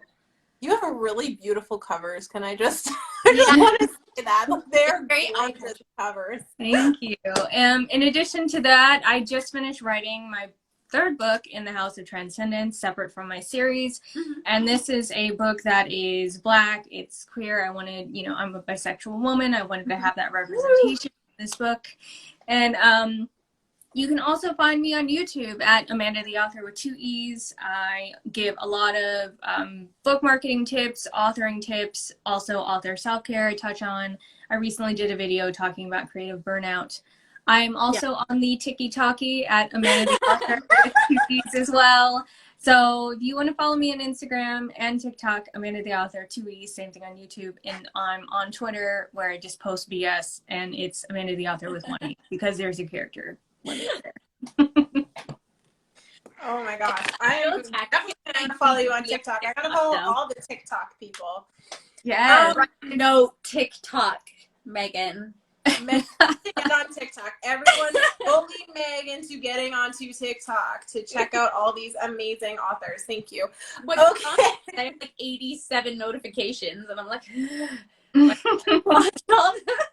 You have really beautiful covers. Can I just, I just want to say that. They're Very gorgeous covers. Thank you. In addition to that, I just finished writing my third book in the House of Transcendence, separate from my series. And this is a book that is Black, it's queer. I wanted, I'm a bisexual woman. I wanted to have that representation in this book. And you can also find me on YouTube at Amanda the Author with 2 E's. I give a lot of book marketing tips, authoring tips, also author self-care I touch on. I recently did a video talking about creative burnout. I'm also on the TikTok at Amanda the Author with 2 E's as well. So if you want to follow me on Instagram and TikTok, Amanda the Author, 2 E's, same thing on YouTube. And I'm on Twitter where I just post BS, and it's Amanda the Author with 1 E because there's a character. Oh my gosh. I am definitely going to follow you on TikTok. I gotta follow all the TikTok people. Yeah. No TikTok, Megan. Meg to get on TikTok. Everyone bully Meg into getting onto TikTok to check out all these amazing authors. Thank you. But Okay. I have like 87 notifications, and I'm like, watch all this.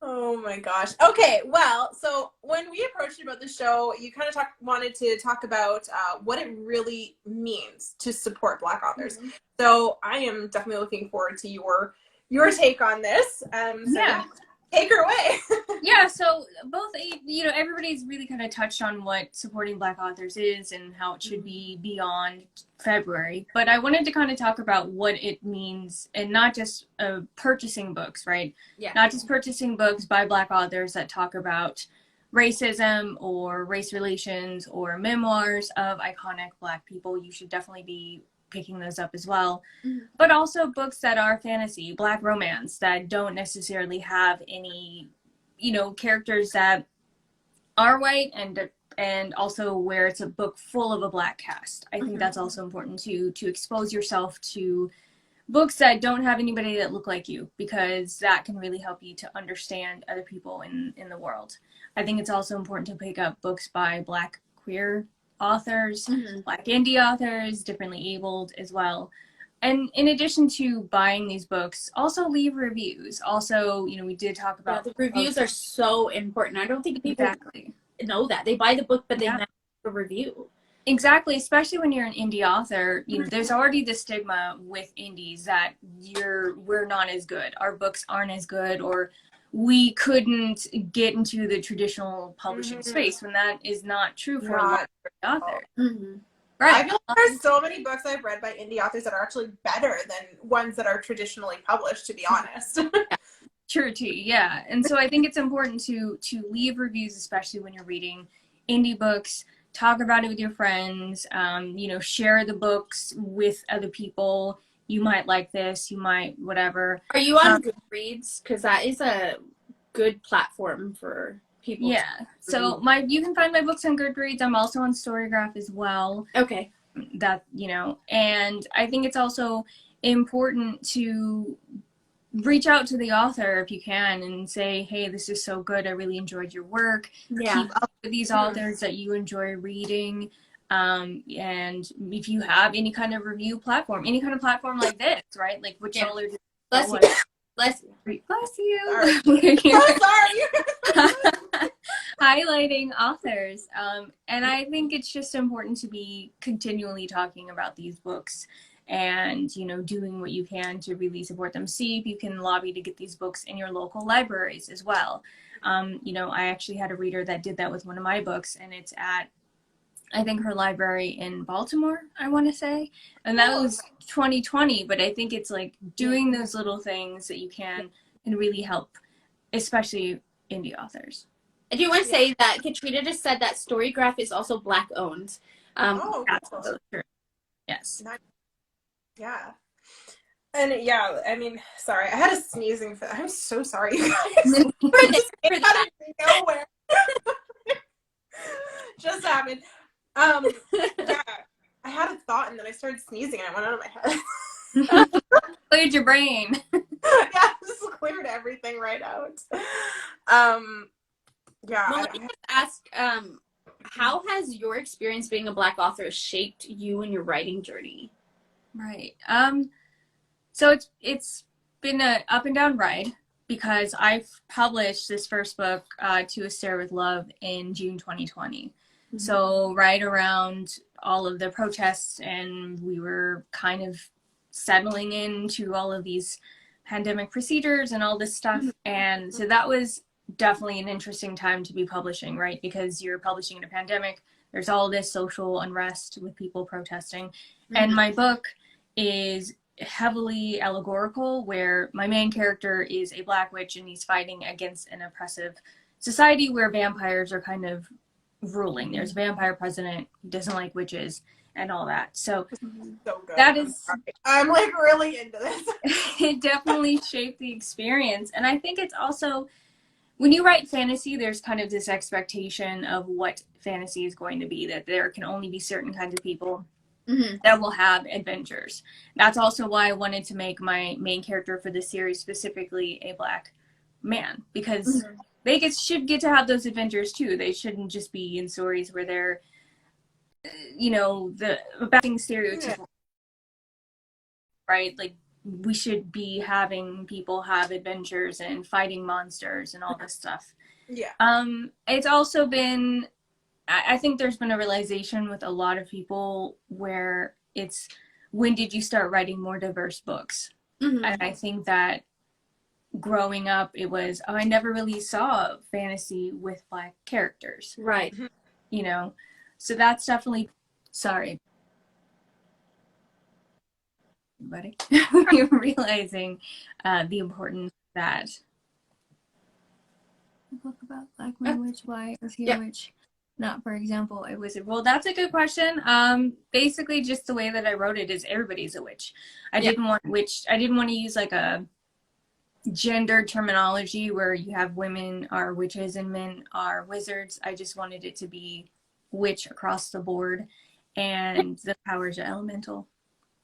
Oh my gosh. Okay, well, so when we approached you about the show, you kind of wanted to talk about what it really means to support Black authors. Mm-hmm. So I am definitely looking forward to your take on this. Take her away. Yeah, so both, everybody's really kind of touched on what supporting Black authors is and how it should be beyond February. But I wanted to kind of talk about what it means, and not just purchasing books, right? Yeah. Not just purchasing books by Black authors that talk about racism or race relations or memoirs of iconic Black people. You should definitely be picking those up as well, but also books that are fantasy, Black romance, that don't necessarily have any, characters that are white, and also where it's a book full of a Black cast. I think that's also important to expose yourself to books that don't have anybody that look like you, because that can really help you to understand other people in the world. I think it's also important to pick up books by Black queer authors, Black indie authors, differently abled as well. And in addition to buying these books, also leave reviews. Also, we did talk about the reviews are so important. I don't think people know that. They buy the book, but they never have a review. Exactly, especially when you're an indie author. There's already the stigma with indies that we're not as good. Our books aren't as good, or we couldn't get into the traditional publishing space, when that is not true for a lot of authors. Right. I feel like there's so many books I've read by indie authors that are actually better than ones that are traditionally published, to be honest. True tea, yeah. And so I think it's important to leave reviews, especially when you're reading indie books. Talk about it with your friends. Share the books with other people. You might like this, you might whatever. Are you on Goodreads? Because that is a good platform for people. Yeah. So you can find my books on Goodreads. I'm also on Storygraph as well. Okay. And I think it's also important to reach out to the author if you can and say, hey, this is so good. I really enjoyed your work. Yeah. Keep up with these authors that you enjoy reading. And if you have any kind of review platform, any kind of platform like this, right? Like which all are Bless you. Bless you. I'm sorry. Highlighting authors. And I think it's just important to be continually talking about these books and, doing what you can to really support them. See if you can lobby to get these books in your local libraries as well. I actually had a reader that did that with one of my books, and it's at, I think, her library in Baltimore, I want to say. And that was 2020, but I think it's like doing those little things that you can really help, especially indie authors. I do want to say that Katrina just said that Storygraph is also Black owned. That's also true. Yes. Yeah. And I mean, sorry, I had a sneezing fit. I'm so sorry, you guys. It out of nowhere. Just happened. I had a thought and then I started sneezing and it went out of my head. Cleared your brain. Just cleared everything right out. Well, let me just ask, how has your experience being a Black author shaped you and your writing journey? Right. So it's been an up and down ride, because I've published this first book, To A Stare With Love, in June 2020. So right around all of the protests, and we were kind of settling into all of these pandemic procedures and all this stuff. And so that was definitely an interesting time to be publishing, right? Because you're publishing in a pandemic. There's all this social unrest with people protesting. And my book is heavily allegorical, where my main character is a Black witch and he's fighting against an oppressive society where vampires are kind of ruling. There's a vampire president who doesn't like witches and all that. So good. that is, I'm like really into this. it definitely shaped the experience. And I think it's also, when you write fantasy, there's kind of this expectation of what fantasy is going to be, that there can only be certain kinds of people that will have adventures. That's also why I wanted to make my main character for the series specifically a Black man, because they should get to have those adventures too. They shouldn't just be in stories where they're, you know, about being stereotypical, right? Like, we should be having people have adventures and fighting monsters and all this stuff. Yeah. It's also been, I think there's been a realization with a lot of people where it's, when did you start writing more diverse books? And I think that growing up, it was, oh, I never really saw fantasy with Black characters. Right. You know, so that's definitely, sorry. Buddy, you're realizing the importance that a book about Black man witch, why is he a witch? Not, for example, a wizard. Well, that's a good question. Basically, just the way that I wrote it is everybody's a witch. I didn't want to use like a gendered terminology where you have women are witches and men are wizards. I just wanted it to be witch across the board, and the powers are elemental.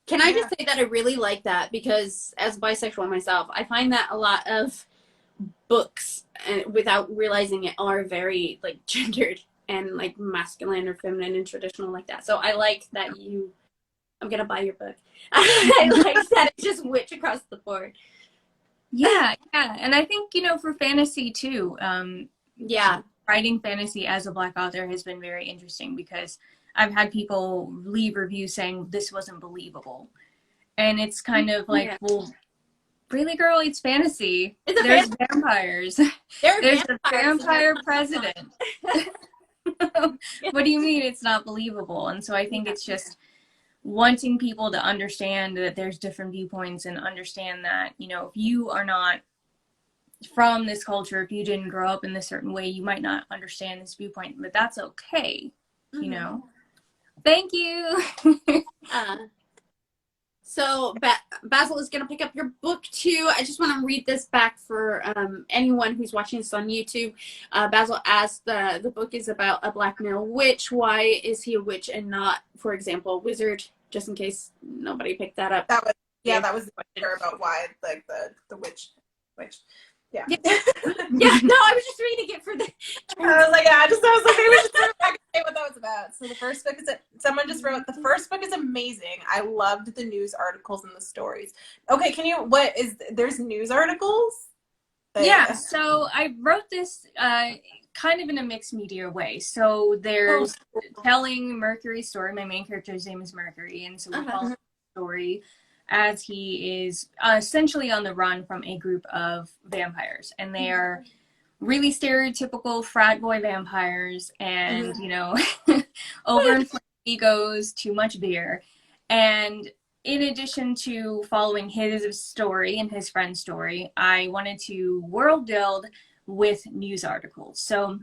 Can I just say that I really like that, because as bisexual myself, I find that a lot of books, without realizing it, are very like gendered and like masculine or feminine and traditional like that. So I like that I'm gonna buy your book. I like that it's just witch across the board. Yeah, and I think, you know, for fantasy too, writing fantasy as a Black author has been very interesting, because I've had people leave reviews saying this wasn't believable. And it's kind of like, well, really, girl, it's fantasy. There's vampires. There's a vampire president. What do you mean it's not believable? And so I think it's just wanting people to understand that there's different viewpoints, and understand that, you know, if you are not from this culture, if you didn't grow up in this certain way, you might not understand this viewpoint, but that's okay, you know? Thank you. So Basil is going to pick up your book too. I just want to read this back for anyone who's watching this on YouTube. Basil asked, the book is about a Black male witch. Why is he a witch and not, for example, a wizard? Just in case nobody picked that up. That was the question about why, like, the witch. Yeah. No, I was just reading it for the. I was like, maybe we should turn back and say what that was about. So the first book someone just wrote, the first book is amazing. I loved the news articles and the stories. Okay, there's news articles? Yeah, so I wrote this kind of in a mixed media way. So there's telling Mercury's story. My main character's name is Mercury, and so we follow the story as he is essentially on the run from a group of vampires. And they are really stereotypical frat boy vampires, and, you know, overinflated egos, too much beer. And in addition to following his story and his friend's story, I wanted to world build with news articles. So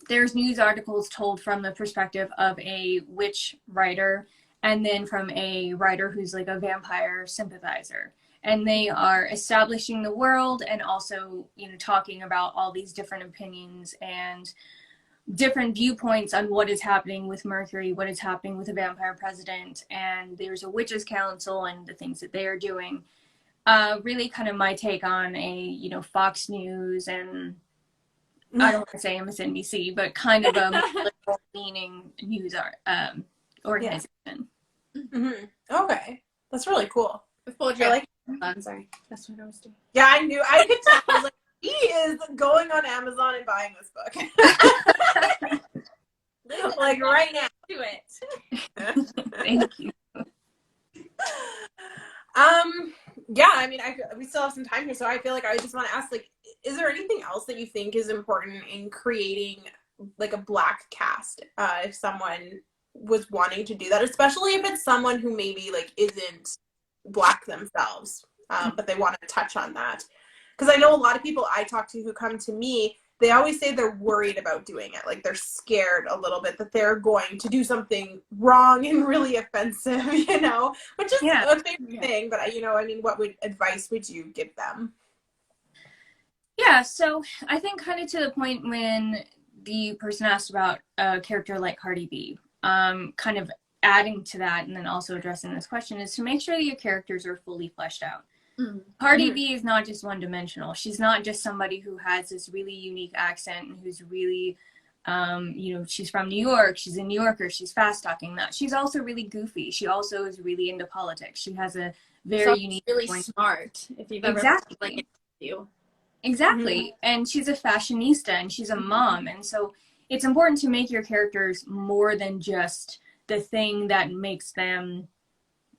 there's news articles told from the perspective of a witch writer, and then from a writer who's like a vampire sympathizer. And they are establishing the world, and also, you know, talking about all these different opinions and different viewpoints on what is happening with Mercury, what is happening with the vampire president, and there's a witches council and the things that they are doing. Really kind of my take on a, you know, Fox News and I don't want to say MSNBC, but kind of a leaning news organization. Okay, that's really cool. I'm sorry, that's what I was doing. Yeah, I knew. I could tell. I was like, he is going on Amazon and buying this book. Like right now. Do it. Thank you. Yeah, I mean, we still have some time here, so I feel like I just want to ask, like, is there anything else that you think is important in creating like a Black cast? If someone was wanting to do that, especially if it's someone who maybe like isn't Black themselves, but they want to touch on that. Because I know a lot of people I talk to who come to me, they always say they're worried about doing it. Like they're scared a little bit that they're going to do something wrong and really offensive, you know, which is Yeah. a favorite thing. But, you know, I mean, what advice would you give them? Yeah, so I think kind of to the point when the person asked about a character like Cardi B, kind of adding to that and then also addressing this question is to make sure that your characters are fully fleshed out. Mm-hmm. Cardi B is not just one-dimensional. She's not just somebody who has this really unique accent and who's really, you know, she's from New York, she's a New Yorker, she's fast-talking. That she's also really goofy. She also is really into politics. She has a very So unique really point. smart. If you've ever Exactly. like an interview. Exactly. And she's a fashionista and she's a mom. And so it's important to make your characters more than just the thing that makes them,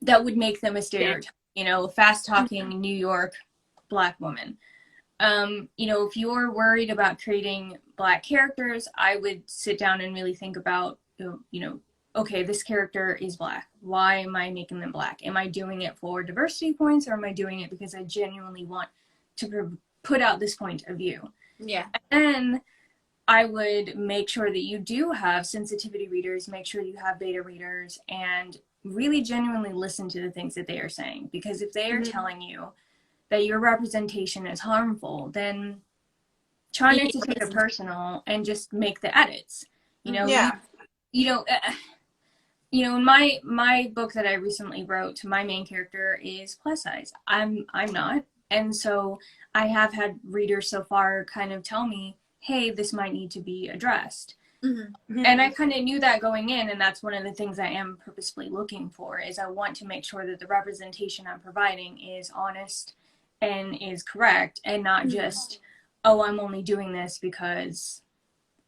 that would make them a stereotype, you know, fast talking New York Black woman. You know, if you're worried about creating Black characters, I would sit down and really think about, you know, okay, this character is Black. Why am I making them Black? Am I doing it for diversity points or am I doing it because I genuinely want to put out this point of view? Yeah. And then I would make sure that you do have sensitivity readers, make sure you have beta readers, and really genuinely listen to the things that they are saying. Because if they are telling you that your representation is harmful, then try not to take it personal and just make the edits. You know, you know, in my book that I recently wrote, my main character is plus size. I'm not. And so I have had readers so far kind of tell me, hey, this might need to be addressed. Mm-hmm. And I kind of knew that going in, and that's one of the things I am purposefully looking for, is I want to make sure that the representation I'm providing is honest and is correct, and not just, oh, I'm only doing this because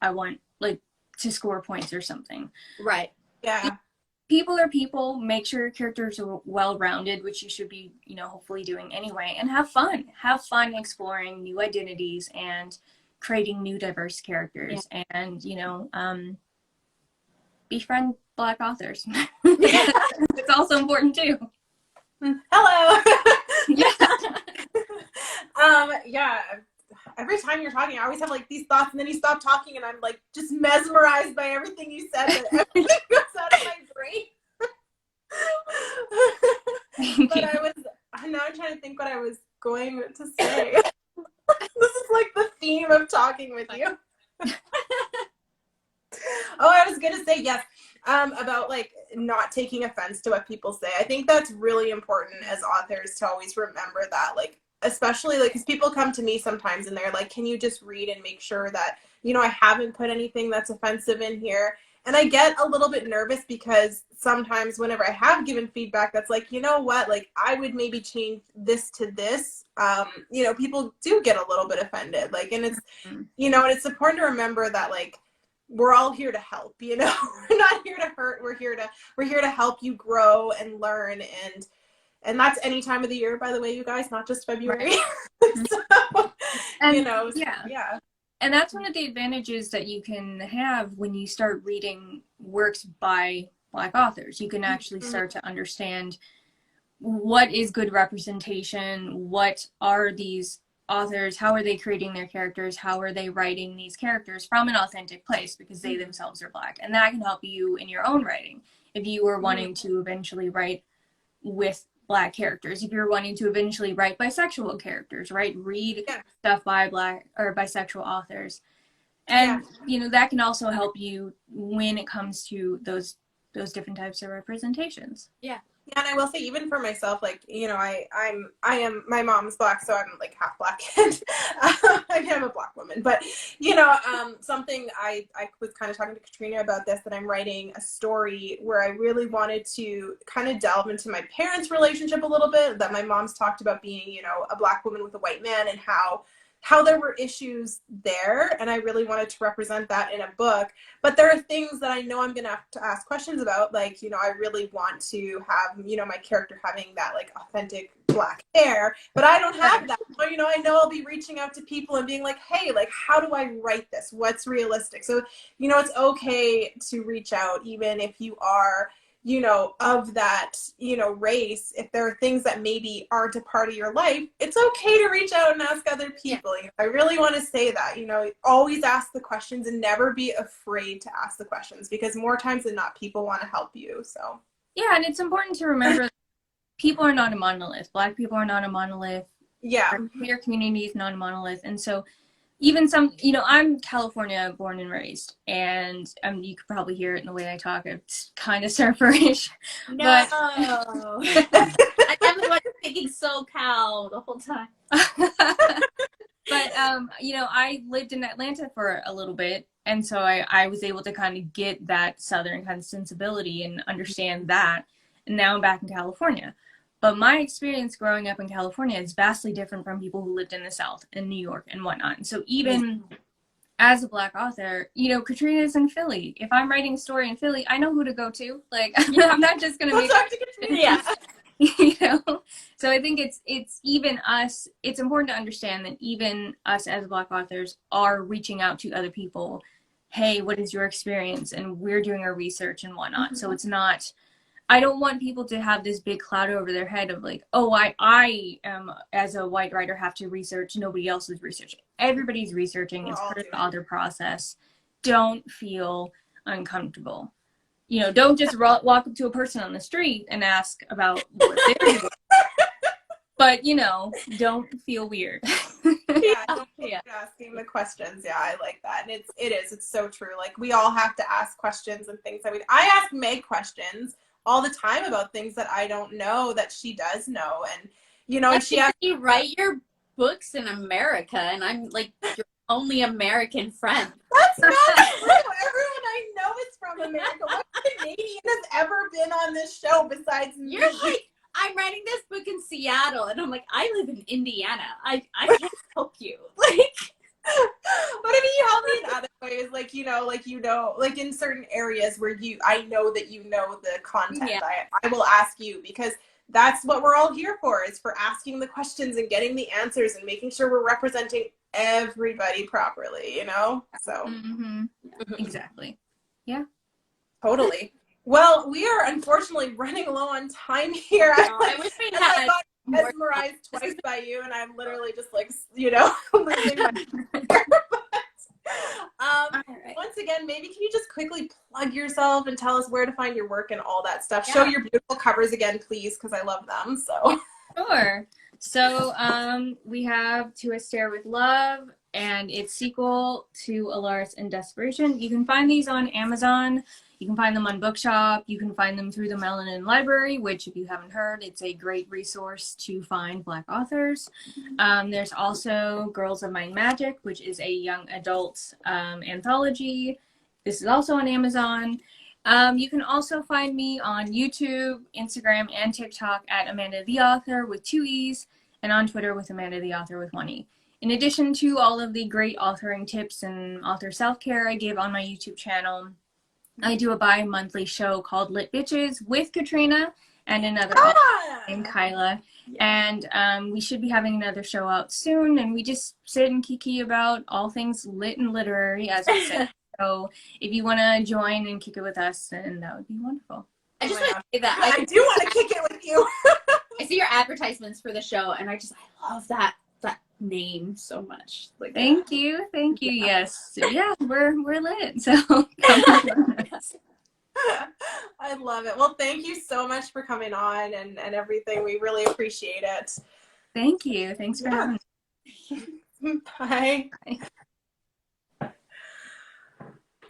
I want, like, to score points or something. Right. Yeah. People are people. Make sure your characters are well-rounded, which you should be, you know, hopefully doing anyway, and have fun. Have fun exploring new identities and creating new diverse characters, and, you know, befriend Black authors. It's also important too. Hello. Yeah. Yeah. Every time you're talking, I always have like these thoughts, and then you stop talking, and I'm like just mesmerized by everything you said. That everything goes out of my brain. Now I'm trying to think what I was going to say. This is like the theme of talking with you. Oh, I was gonna say yes. About like not taking offense to what people say. I think that's really important as authors to always remember that, like, especially like because people come to me sometimes and they're like, can you just read and make sure that, you know, I haven't put anything that's offensive in here? And I get a little bit nervous because sometimes whenever I have given feedback that's like, you know what, like I would maybe change this to this, you know, people do get a little bit offended. Like, and it's, you know, and it's important to remember that, like, we're all here to help, you know. We're not here to hurt. We're here to help you grow and learn, and that's any time of the year, by the way, you guys, not just February. Right. So, and, you know, yeah. And that's one of the advantages that you can have when you start reading works by Black authors. You can actually start to understand what is good representation, what are these authors, how are they creating their characters, how are they writing these characters from an authentic place, because they themselves are Black. And that can help you in your own writing. If you are wanting to eventually write with Black characters, if you're wanting to eventually write bisexual characters, right? Read stuff by Black or bisexual authors. And, you know, that can also help you when it comes to those different types of representations. Yeah. Yeah, and I will say, even for myself, like, you know, I am, my mom's Black, so I'm like half Black, and I'm a Black woman. But, you know, something I was kind of talking to Katrina about this, that I'm writing a story where I really wanted to kind of delve into my parents' relationship a little bit, that my mom's talked about being, you know, a Black woman with a white man, and how there were issues there, and I really wanted to represent that in a book. But there are things that I know I'm gonna have to ask questions about, like, you know, I really want to have, you know, my character having that like authentic black hair, but I don't have that. So, you know, I know I'll be reaching out to people and being like, hey, like, how do I write this? What's realistic? So, you know, it's okay to reach out, even if you are, you know, of that, you know, race. If there are things that maybe aren't a part of your life, it's okay to reach out and ask other people. You know, I really want to say that, you know, always ask the questions and never be afraid to ask the questions, because more times than not, people want to help you. So yeah, and it's important to remember people are not a monolith. Black people are not a monolith. yeah, Our queer community is not a monolith. And so even some, you know, I'm California born and raised, and you could probably hear it in the way I talk. It's kind of surferish. No. But I definitely was thinking SoCal the whole time. but you know, I lived in Atlanta for a little bit, and so I was able to kind of get that Southern kind of sensibility and understand that. And now I'm back in California. But my experience growing up in California is vastly different from people who lived in the South, in New York and whatnot. And so even as a Black author, you know, Katrina's in Philly. If I'm writing a story in Philly, I know who to go to. Like, I'm not just going to make Yeah. you know. So I think it's even us. It's important to understand that even us as Black authors are reaching out to other people. Hey, what is your experience? And we're doing our research and whatnot. So it's not. I don't want people to have this big cloud over their head of like, oh, I am, as a white writer, have to research. Nobody else is researching. Everybody's researching. It's part of the author process. Don't feel uncomfortable. You know, don't just walk up to a person on the street and ask about what they're doing. But, you know, don't feel weird. yeah, don't feel asking the questions. Yeah, I like that. And it's so true. Like, we all have to ask questions and things that I ask Meg questions all the time about things that I don't know that she does know. And, you know, and she asks, you write your books in America, and I'm like your only American friend. That's not true. Everyone I know is from America. What Canadian has ever been on this show besides me? You're like, I'm writing this book in Seattle, and I'm like, I live in Indiana. I can't help you. Like, but I mean, you help me in other ways, like, you know, like in certain areas where I know that you know the content. Yeah. I will ask you, because that's what we're all here for, is for asking the questions and getting the answers and making sure we're representing everybody properly, you know? So Exactly. Yeah. Totally. Well, we are unfortunately running low on time here. I wish we I had got mesmerized twice by you, and I'm literally just like, you know, losing my right. Once again, maybe can you just quickly plug yourself and tell us where to find your work and all that stuff? Yeah. Show your beautiful covers again, please, because I love them. So Sure. So we have To a Stare with Love and its sequel, To Alaris and Desperation. You can find these on Amazon. You can find them on Bookshop. You can find them through the Melanin Library, which, if you haven't heard, it's a great resource to find Black authors. There's also Girls of Mind Magic, which is a young adult anthology. This is also on Amazon. You can also find me on YouTube, Instagram, and TikTok at Amanda the Author with 2 E's, and on Twitter with Amanda the Author with 1 E. In addition to all of the great authoring tips and author self-care I give on my YouTube channel, I do a bi-monthly show called Lit Bitches with Katrina and another author named Kyla. Yeah. And we should be having another show out soon, and we just sit and kiki about all things lit and literary, as I said. So if you want to join and kick it with us, then that would be wonderful. I just want to say that I do want to kick it with you. I see your advertisements for the show, and I love that name so much. Like, thank you. Yes, yeah, we're lit. So come on. I love it. Well, thank you so much for coming on and everything. We really appreciate it. Thank you. Thanks for having me. Bye. Bye.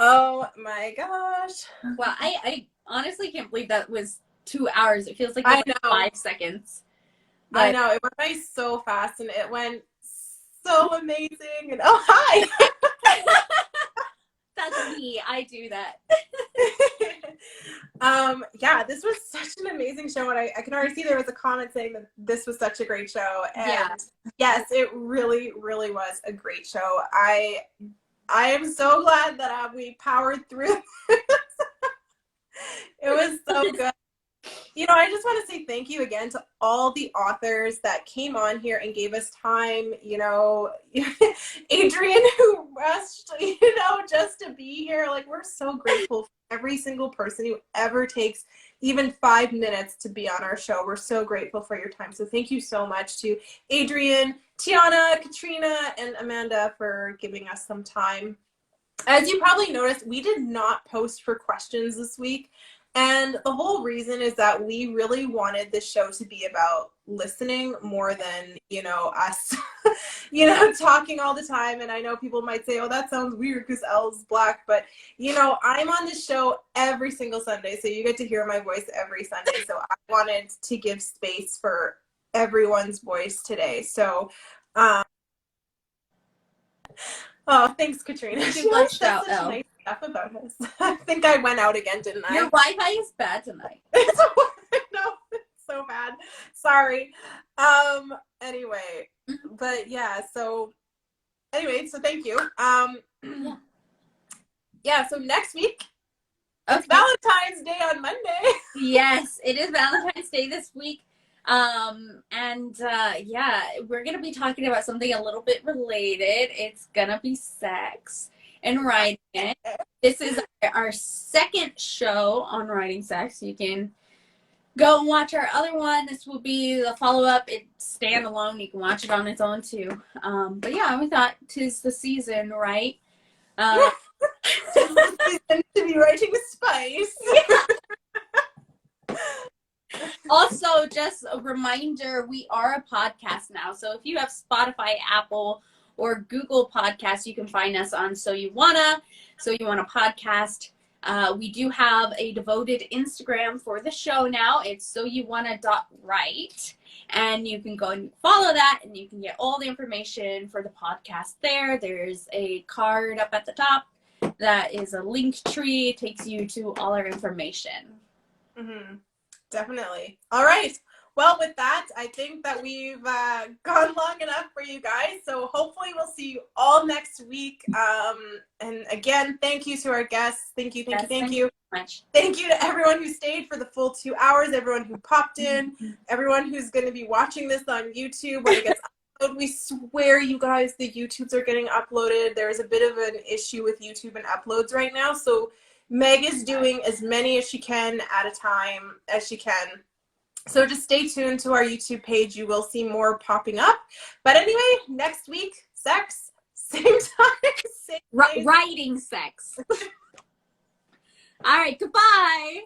Oh my gosh. Well, I honestly can't believe that was 2 hours. It feels like, I know. 5 seconds. But I know. It went by so fast, and it went so amazing. And oh, hi. That's me. I do that. Yeah, this was such an amazing show, and I can already see there was a comment saying that this was such a great show. And yes, it really, really was a great show. I am so glad that we powered through this. It was so good. I just want to say thank you again to all the authors that came on here and gave us time. Adrian, who rushed, just to be here. Like, we're so grateful for every single person who ever takes even 5 minutes to be on our show. We're so grateful for your time. So thank you so much to Adrian, Tiana, Katrina, and Amanda for giving us some time. As you probably noticed, we did not post for questions this week. And the whole reason is that we really wanted this show to be about listening more than, us, talking all the time. And I know people might say, oh, that sounds weird because Elle's Black. But, I'm on this show every single Sunday. So you get to hear my voice every Sunday. So I wanted to give space for everyone's voice today. So, oh, thanks, Katrina. You She always says out, such Elle. nice stuff about us. I think I went out again, didn't I? Your Wi-Fi is bad tonight. No, it's so bad. Sorry. Anyway, but yeah, so thank you. Yeah, so next week, it's Valentine's Day on Monday. Yes, it is Valentine's Day this week. We're gonna be talking about something a little bit related. It's gonna be sex and writing it. This is our second show on writing sex. You can go and watch our other one. This will be the follow-up. It's standalone. You can watch it on its own too. But yeah, we thought 'tis the season, right? To be writing spice. Also, just a reminder, we are a podcast now. So if you have Spotify, Apple, or Google Podcasts, you can find us on So You Wanna podcast. We do have a devoted Instagram for the show now. It's soyouwanna.write. And you can go and follow that, and you can get all the information for the podcast there. There's a card up at the top that is a link tree. It takes you to all our information. Mm-hmm. Definitely. All right. Well, with that, I think that we've gone long enough for you guys. So hopefully we'll see you all next week. And again, thank you to our guests. Thank you. Thank you so much. Thank you to everyone who stayed for the full 2 hours, everyone who popped in, everyone who's going to be watching this on YouTube when it gets uploaded. We swear, you guys, the YouTubes are getting uploaded. There's a bit of an issue with YouTube and uploads right now. So Meg is doing as many as she can at a time as she can. So just stay tuned to our YouTube page. You will see more popping up. But anyway, next week, sex, same time, same place. Writing sex. All right, goodbye.